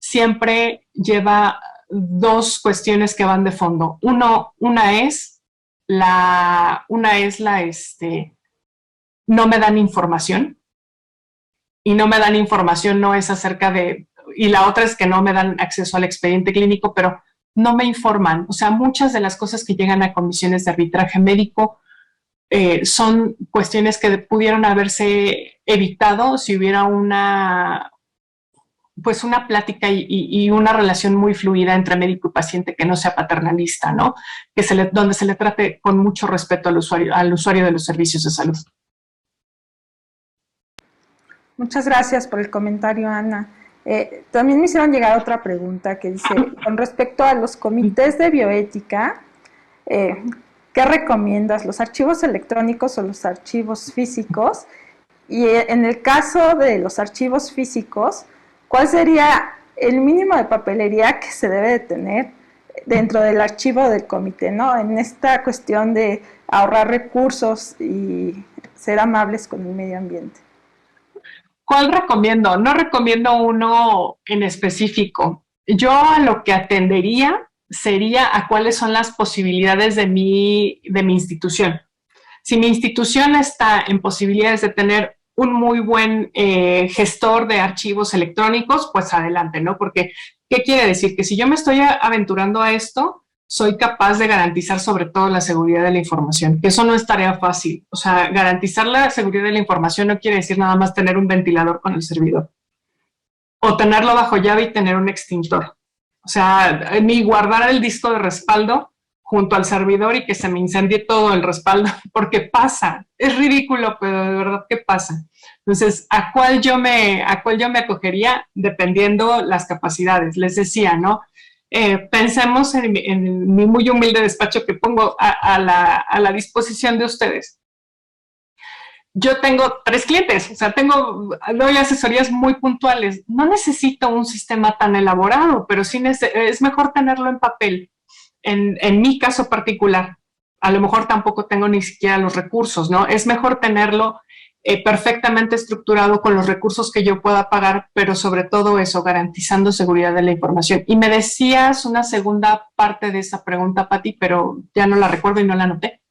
siempre lleva dos cuestiones que van de fondo. Una es no me dan información, y no me dan información no es acerca de, y la otra es que no me dan acceso al expediente clínico, pero no me informan. O sea, muchas de las cosas que llegan a comisiones de arbitraje médico son cuestiones que pudieron haberse evitado si hubiera una plática y una relación muy fluida entre médico y paciente, que no sea paternalista, ¿no? Donde se le trate con mucho respeto al usuario de los servicios de salud. Muchas gracias por el comentario, Ana. También me hicieron llegar otra pregunta que dice, con respecto a los comités de bioética, ¿qué recomiendas, los archivos electrónicos o los archivos físicos? Y en el caso de los archivos físicos, ¿cuál sería el mínimo de papelería que se debe de tener dentro del archivo del comité, ¿no? En esta cuestión de ahorrar recursos y ser amables con el medio ambiente. ¿Cuál recomiendo? No recomiendo uno en específico. Yo a lo que atendería sería a cuáles son las posibilidades de mi institución. Si mi institución está en posibilidades de tener un muy buen gestor de archivos electrónicos, pues adelante, ¿no? Porque, ¿qué quiere decir? Que si yo me estoy aventurando a esto, soy capaz de garantizar sobre todo la seguridad de la información, que eso no es tarea fácil. O sea, garantizar la seguridad de la información no quiere decir nada más tener un ventilador con el servidor o tenerlo bajo llave y tener un extintor. O sea, ni guardar el disco de respaldo junto al servidor y que se me incendie todo el respaldo, porque pasa, es ridículo, pero de verdad que pasa. Entonces, ¿a cuál yo me acogería? Dependiendo las capacidades. Les decía, ¿no? Pensemos en mi muy humilde despacho que pongo a la disposición de ustedes. Yo tengo 3 clientes, o sea, doy asesorías muy puntuales. No necesito un sistema tan elaborado, pero sí es mejor tenerlo en papel. En mi caso particular, a lo mejor tampoco tengo ni siquiera los recursos, ¿no? Es mejor tenerlo perfectamente estructurado con los recursos que yo pueda pagar, pero sobre todo eso, garantizando seguridad de la información. Y me decías una segunda parte de esa pregunta, Pati, pero ya no la recuerdo y no la anoté.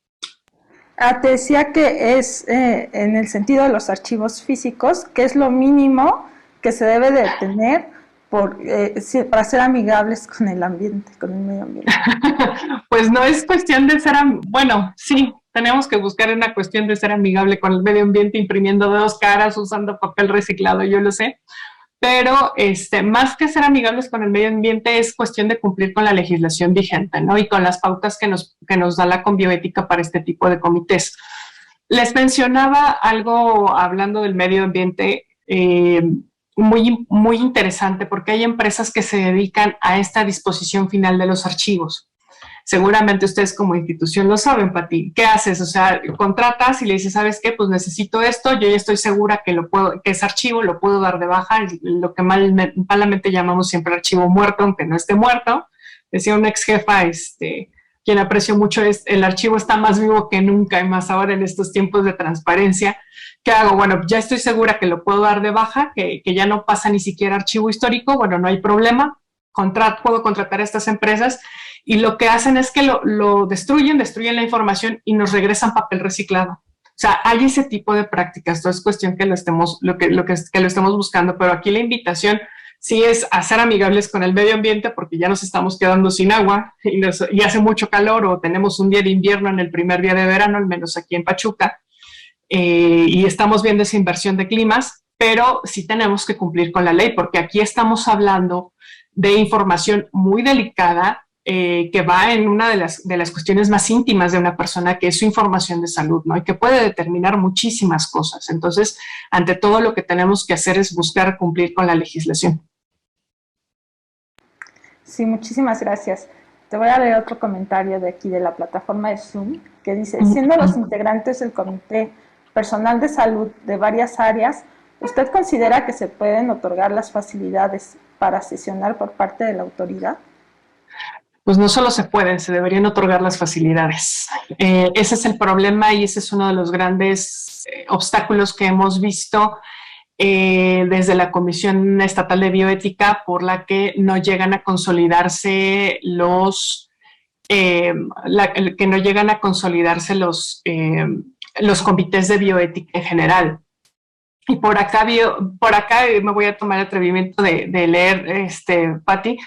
Te decía que es en el sentido de los archivos físicos, que es lo mínimo que se debe de tener para ser amigables con el ambiente, con el medio ambiente. Pues no es cuestión de ser, bueno, sí, tenemos que buscar una cuestión de ser amigable con el medio ambiente, imprimiendo 2 caras, usando papel reciclado, yo lo sé, pero más que ser amigables con el medio ambiente es cuestión de cumplir con la legislación vigente, ¿no? Y con las pautas que nos da la Conbioética para este tipo de comités. Les mencionaba algo hablando del medio ambiente, muy, muy interesante, porque hay empresas que se dedican a esta disposición final de los archivos. Seguramente ustedes como institución lo saben, Pati. ¿Qué haces? O sea, contratas y le dices, ¿sabes qué? Pues necesito esto, yo ya estoy segura que ese archivo lo puedo dar de baja, lo que malamente llamamos siempre archivo muerto, aunque no esté muerto. Decía una ex jefa, quien aprecio mucho, el archivo está más vivo que nunca, y más ahora en estos tiempos de transparencia. ¿Qué hago? Bueno, ya estoy segura que lo puedo dar de baja, que ya no pasa ni siquiera archivo histórico, bueno, no hay problema, puedo contratar a estas empresas, y lo que hacen es que lo destruyen la información y nos regresan papel reciclado. O sea, hay ese tipo de prácticas, todo es cuestión que lo estemos buscando, pero aquí la invitación sí es a ser amigables con el medio ambiente, porque ya nos estamos quedando sin agua y hace mucho calor, o tenemos un día de invierno en el primer día de verano, al menos aquí en Pachuca, y estamos viendo esa inversión de climas, pero sí tenemos que cumplir con la ley, porque aquí estamos hablando de información muy delicada, que va en una de las cuestiones más íntimas de una persona, que es su información de salud, ¿no? Y que puede determinar muchísimas cosas. Entonces, ante todo, lo que tenemos que hacer es buscar cumplir con la legislación. Sí, muchísimas gracias. Te voy a leer otro comentario de aquí de la plataforma de Zoom que dice, siendo los integrantes del comité personal de salud de varias áreas, ¿usted considera que se pueden otorgar las facilidades para sesionar por parte de la autoridad? Pues no solo se pueden, se deberían otorgar las facilidades. Ese es el problema y ese es uno de los grandes obstáculos que hemos visto desde la Comisión Estatal de Bioética, por la que no llegan a consolidarse los comités de bioética en general. Y por acá me voy a tomar el atrevimiento de leer, Patti,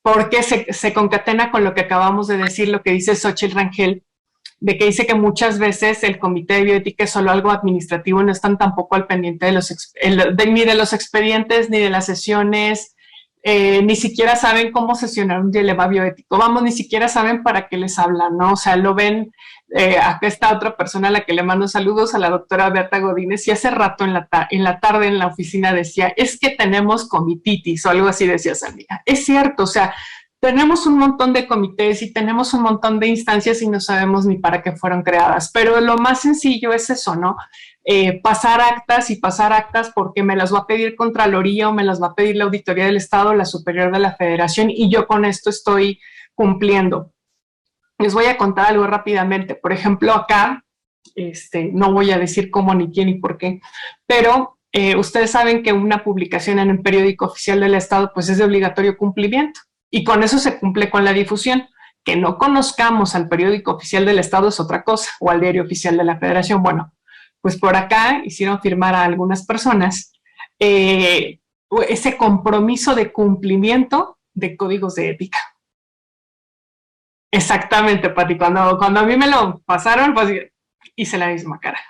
porque se concatena con lo que acabamos de decir, lo que dice Xochitl Rangel, de que dice que muchas veces el comité de bioética es solo algo administrativo, no están tampoco al pendiente ni de los expedientes, ni de las sesiones, ni siquiera saben cómo sesionar un dilema bioético, ni siquiera saben para qué les hablan, ¿no? O sea, lo ven, acá está otra persona a la que le mando saludos, a la doctora Berta Godínez, y hace rato en la tarde en la oficina decía, es que tenemos comititis, o algo así decía esa amiga. Es cierto, o sea, tenemos un montón de comités y tenemos un montón de instancias y no sabemos ni para qué fueron creadas, pero lo más sencillo es eso, ¿no? Pasar actas porque me las va a pedir Contraloría o me las va a pedir la Auditoría del Estado, la Superior de la Federación, y yo con esto estoy cumpliendo. Les voy a contar algo rápidamente. Por ejemplo, acá, no voy a decir cómo, ni quién, ni por qué, pero ustedes saben que una publicación en un periódico oficial del Estado pues es de obligatorio cumplimiento. Y con eso se cumple con la difusión. Que no conozcamos al periódico oficial del Estado es otra cosa, o al diario oficial de la Federación. Bueno, pues por acá hicieron firmar a algunas personas ese compromiso de cumplimiento de códigos de ética. Exactamente, Pati. Cuando a mí me lo pasaron, pues hice la misma cara.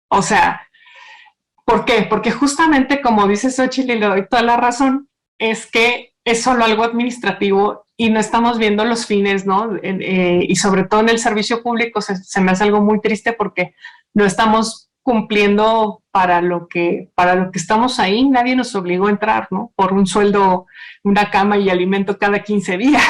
O sea, ¿por qué? Porque justamente como dice Xochitl, y le doy toda la razón, es que es solo algo administrativo y no estamos viendo los fines, ¿no? Y sobre todo en el servicio público se me hace algo muy triste porque no estamos cumpliendo para lo que estamos ahí. Nadie nos obligó a entrar, ¿no? Por un sueldo, una cama y alimento cada 15 días,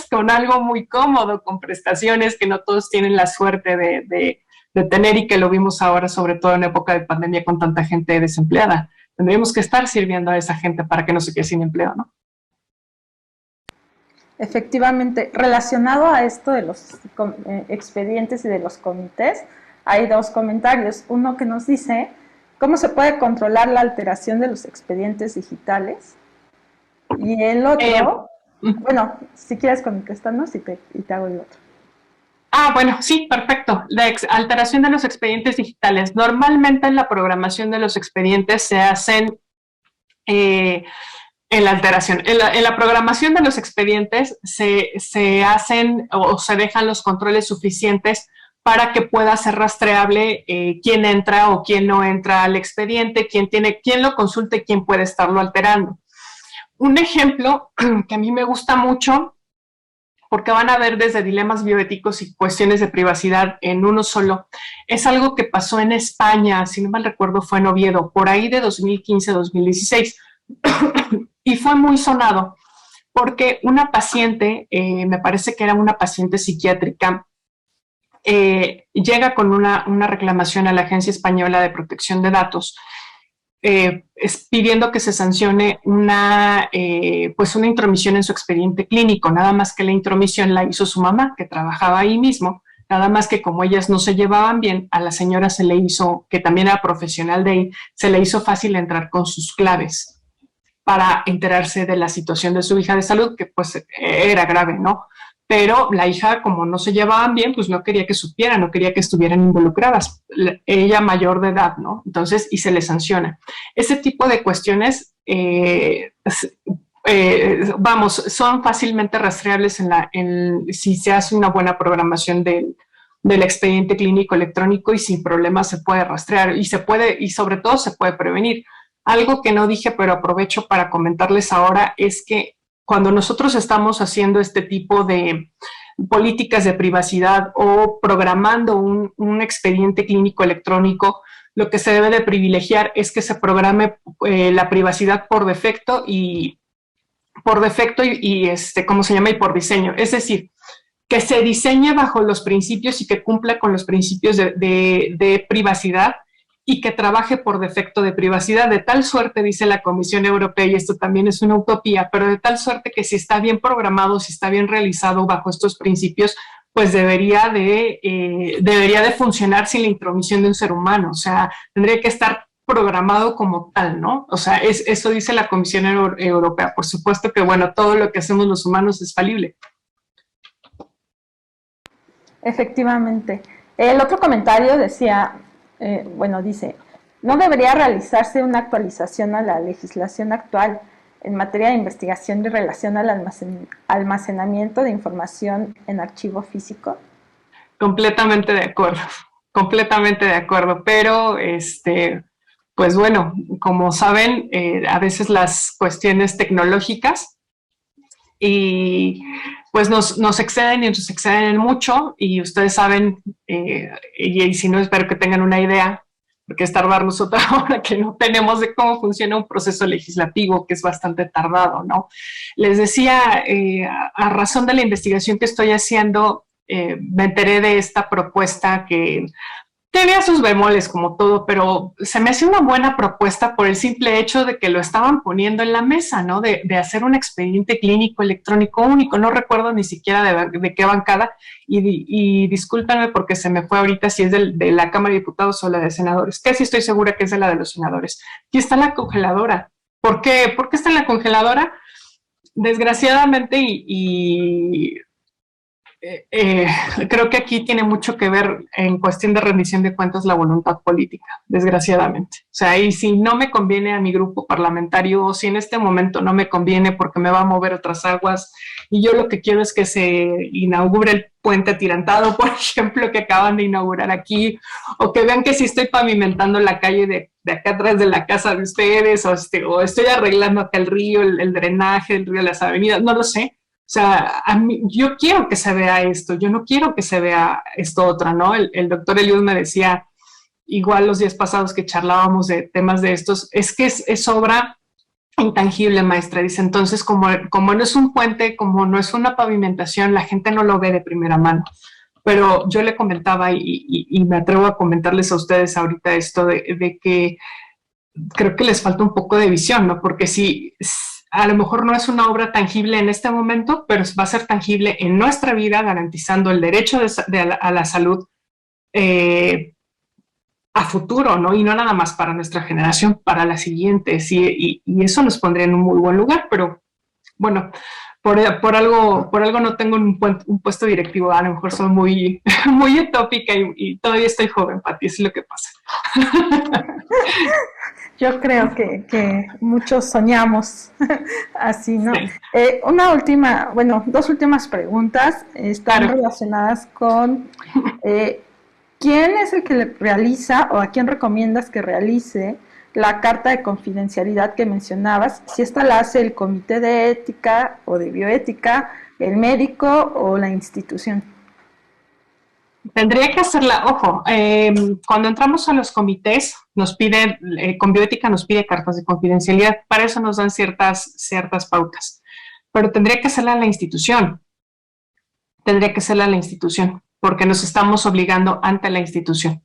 con algo muy cómodo, con prestaciones que no todos tienen la suerte de tener y que lo vimos ahora, sobre todo en época de pandemia con tanta gente desempleada. Tendríamos que estar sirviendo a esa gente para que no se quede sin empleo, ¿no? Efectivamente, relacionado a esto de los expedientes y de los comités, hay dos comentarios. Uno que nos dice, ¿cómo se puede controlar la alteración de los expedientes digitales? Y el otro, bueno, si quieres contestarnos y te hago el otro. Bueno, sí, perfecto. La alteración de los expedientes digitales. Normalmente en la programación de los expedientes se hacen en la alteración. En la programación de los expedientes se hacen o se dejan los controles suficientes para que pueda ser rastreable quién entra o quién no entra al expediente, quién lo consulte, quién puede estarlo alterando. Un ejemplo que a mí me gusta mucho, porque van a ver desde dilemas bioéticos y cuestiones de privacidad en uno solo, es algo que pasó en España, si no mal recuerdo fue en Oviedo, por ahí de 2015-2016, y fue muy sonado, porque una paciente, me parece que era una paciente psiquiátrica, llega con una reclamación a la Agencia Española de Protección de Datos, pidiendo que se sancione una intromisión en su expediente clínico, nada más que la intromisión la hizo su mamá, que trabajaba ahí mismo, nada más que como ellas no se llevaban bien, a la señora se le hizo, que también era profesional de ahí, se le hizo fácil entrar con sus claves para enterarse de la situación de su hija de salud, que pues era grave, ¿no? Pero la hija, como no se llevaban bien, pues no quería que supieran, no quería que estuvieran involucradas. Ella mayor de edad, ¿no? Entonces, y se le sanciona. Ese tipo de cuestiones, son fácilmente rastreables si se hace una buena programación del expediente clínico electrónico y sin problemas se puede rastrear y sobre todo se puede prevenir. Algo que no dije, pero aprovecho para comentarles ahora, es que cuando nosotros estamos haciendo este tipo de políticas de privacidad o programando un expediente clínico electrónico, lo que se debe de privilegiar es que se programe la privacidad por defecto y por defecto ¿cómo se llama? Y por diseño. Es decir, que se diseñe bajo los principios y que cumpla con los principios de privacidad y que trabaje por defecto de privacidad, de tal suerte, dice la Comisión Europea, y esto también es una utopía, pero de tal suerte que si está bien programado, si está bien realizado bajo estos principios, pues debería de funcionar sin la intromisión de un ser humano, o sea, tendría que estar programado como tal, ¿no? O sea, eso dice la Comisión Europea. Por supuesto que, bueno, todo lo que hacemos los humanos es falible. Efectivamente. El otro comentario decía, dice, no debería realizarse una actualización a la legislación actual en materia de investigación y relación al almacenamiento de información en archivo físico. Completamente de acuerdo, pero pues bueno, como saben, a veces las cuestiones tecnológicas y pues nos exceden y nos exceden mucho, y ustedes saben, y si no, espero que tengan una idea, porque es tardarnos otra hora que no tenemos, de cómo funciona un proceso legislativo, que es bastante tardado, ¿no? Les decía, a razón de la investigación que estoy haciendo, me enteré de esta propuesta que tenía sus bemoles como todo, pero se me hace una buena propuesta por el simple hecho de que lo estaban poniendo en la mesa, ¿no? De hacer un expediente clínico electrónico único. No recuerdo ni siquiera de qué bancada, y discúlpenme porque se me fue ahorita si es de la Cámara de Diputados o la de Senadores. Casi estoy segura que es de la de los senadores. Aquí está la congeladora. ¿Por qué? ¿Por qué está en la congeladora? Desgraciadamente, creo que aquí tiene mucho que ver en cuestión de rendición de cuentas la voluntad política, desgraciadamente. O sea, y si no me conviene a mi grupo parlamentario, o si en este momento no me conviene porque me va a mover otras aguas, y yo lo que quiero es que se inaugure el puente atirantado, por ejemplo, que acaban de inaugurar aquí, o que vean que si estoy pavimentando la calle de acá atrás de la casa de ustedes, o estoy arreglando acá el río, el drenaje del río, las avenidas, no lo sé. O sea, yo quiero que se vea esto, yo no quiero que se vea esto otro, ¿no? El doctor Eliud me decía, igual los días pasados que charlábamos de temas de estos, es que es obra intangible, maestra. Dice, entonces, como no es un puente, como no es una pavimentación, la gente no lo ve de primera mano. Pero yo le comentaba, y me atrevo a comentarles a ustedes ahorita esto, de que creo que les falta un poco de visión, ¿no? Porque si a lo mejor no es una obra tangible en este momento, pero va a ser tangible en nuestra vida, garantizando el derecho a la salud a futuro, ¿no? Y no nada más para nuestra generación, para las siguientes, y eso nos pondría en un muy buen lugar, pero bueno, por algo no tengo un puesto directivo, a lo mejor soy muy, muy utópica y todavía estoy joven, Pati, es lo que pasa. Yo creo que muchos soñamos así, ¿no? Sí. Dos últimas preguntas están relacionadas con ¿quién es el que realiza o a quién recomiendas que realice la carta de confidencialidad que mencionabas? Si esta la hace el comité de ética o de bioética, el médico o la institución. Tendría que hacerla, ojo, cuando entramos a los comités, con bioética nos pide cartas de confidencialidad, para eso nos dan ciertas pautas, pero tendría que hacerla la institución, porque nos estamos obligando ante la institución.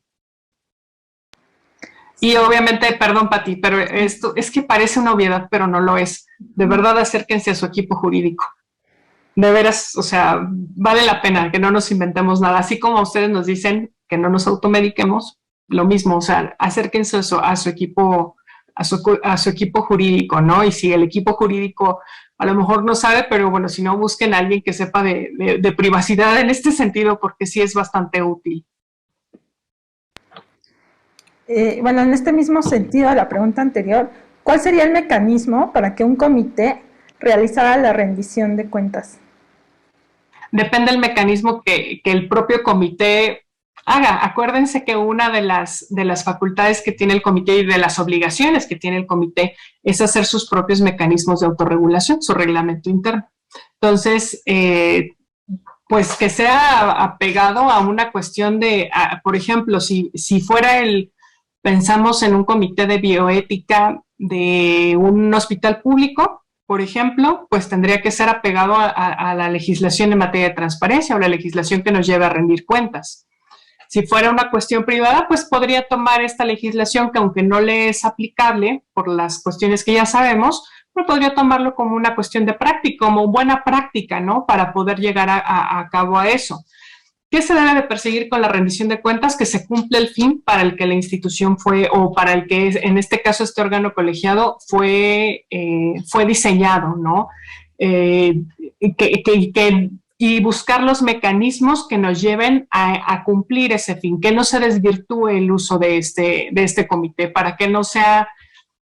Y obviamente, perdón, Pati, pero esto es que parece una obviedad, pero no lo es. De verdad, acérquense a su equipo jurídico. De veras, o sea, vale la pena que no nos inventemos nada. Así como ustedes nos dicen que no nos automediquemos, lo mismo, o sea, acérquense a su equipo, a su equipo jurídico, ¿no? Y si el equipo jurídico a lo mejor no sabe, pero bueno, si no, busquen a alguien que sepa de privacidad en este sentido, porque sí es bastante útil. En este mismo sentido, a la pregunta anterior, ¿cuál sería el mecanismo para que un comité realizara la rendición de cuentas? Depende del mecanismo que el propio comité haga. Acuérdense que una de las facultades que tiene el comité y de las obligaciones que tiene el comité es hacer sus propios mecanismos de autorregulación, su reglamento interno. Entonces, pues que sea apegado a una cuestión por ejemplo, si fuera pensamos en un comité de bioética de un hospital público, por ejemplo, pues tendría que ser apegado a la legislación en materia de transparencia o la legislación que nos lleve a rendir cuentas. Si fuera una cuestión privada, pues podría tomar esta legislación que aunque no le es aplicable por las cuestiones que ya sabemos, pero podría tomarlo como una cuestión de práctica, como buena práctica, ¿no? Para poder llegar a cabo a eso. ¿Qué se debe de perseguir con la rendición de cuentas? Que se cumple el fin para el que la institución fue, o para el que en este caso este órgano colegiado fue diseñado, ¿no? Y buscar los mecanismos que nos lleven a cumplir ese fin, que no se desvirtúe el uso de este comité, para que no sea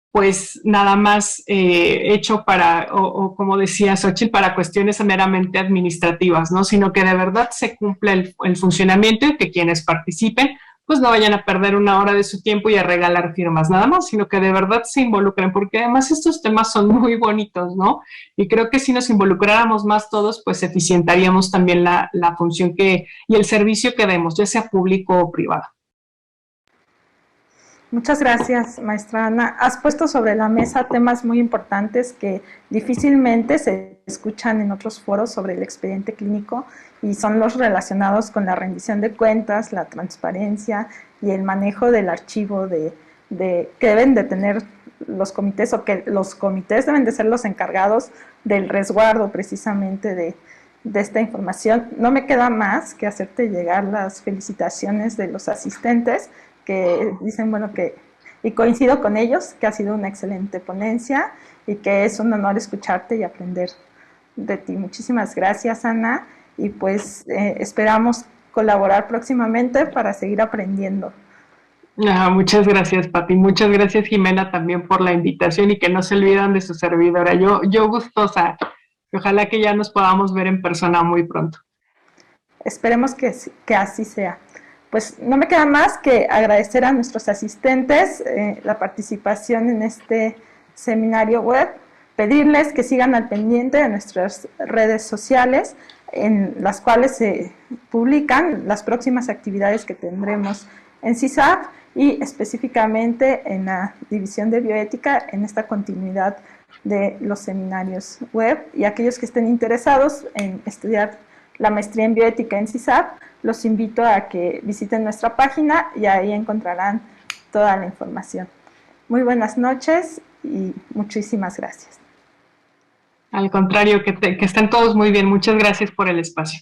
pues nada más hecho para, o como decía Xochitl, para cuestiones meramente administrativas, ¿no? Sino que de verdad se cumpla el funcionamiento y que quienes participen pues no vayan a perder una hora de su tiempo y a regalar firmas nada más, sino que de verdad se involucren, porque además estos temas son muy bonitos, ¿no? Y creo que si nos involucráramos más todos, pues eficientaríamos también la función y el servicio que demos, ya sea público o privado. Muchas gracias, maestra Ana. Has puesto sobre la mesa temas muy importantes que difícilmente se escuchan en otros foros sobre el expediente clínico y son los relacionados con la rendición de cuentas, la transparencia y el manejo del archivo que deben de tener los comités, o que los comités deben de ser los encargados del resguardo precisamente de esta información. No me queda más que hacerte llegar las felicitaciones de los asistentes, que dicen, bueno, y coincido con ellos, que ha sido una excelente ponencia y que es un honor escucharte y aprender de ti. Muchísimas gracias, Ana, y pues esperamos colaborar próximamente para seguir aprendiendo. Muchas gracias, Pati. Muchas gracias, Jimena, también por la invitación y que no se olvidan de su servidora. Yo gustosa. Ojalá que ya nos podamos ver en persona muy pronto. Esperemos que así sea. Pues no me queda más que agradecer a nuestros asistentes la participación en este seminario web, pedirles que sigan al pendiente de nuestras redes sociales, en las cuales se publican las próximas actividades que tendremos en CISAP y específicamente en la División de Bioética, en esta continuidad de los seminarios web, y aquellos que estén interesados en estudiar la maestría en bioética en CISAP, los invito a que visiten nuestra página y ahí encontrarán toda la información. Muy buenas noches y muchísimas gracias. Al contrario, que estén todos muy bien. Muchas gracias por el espacio.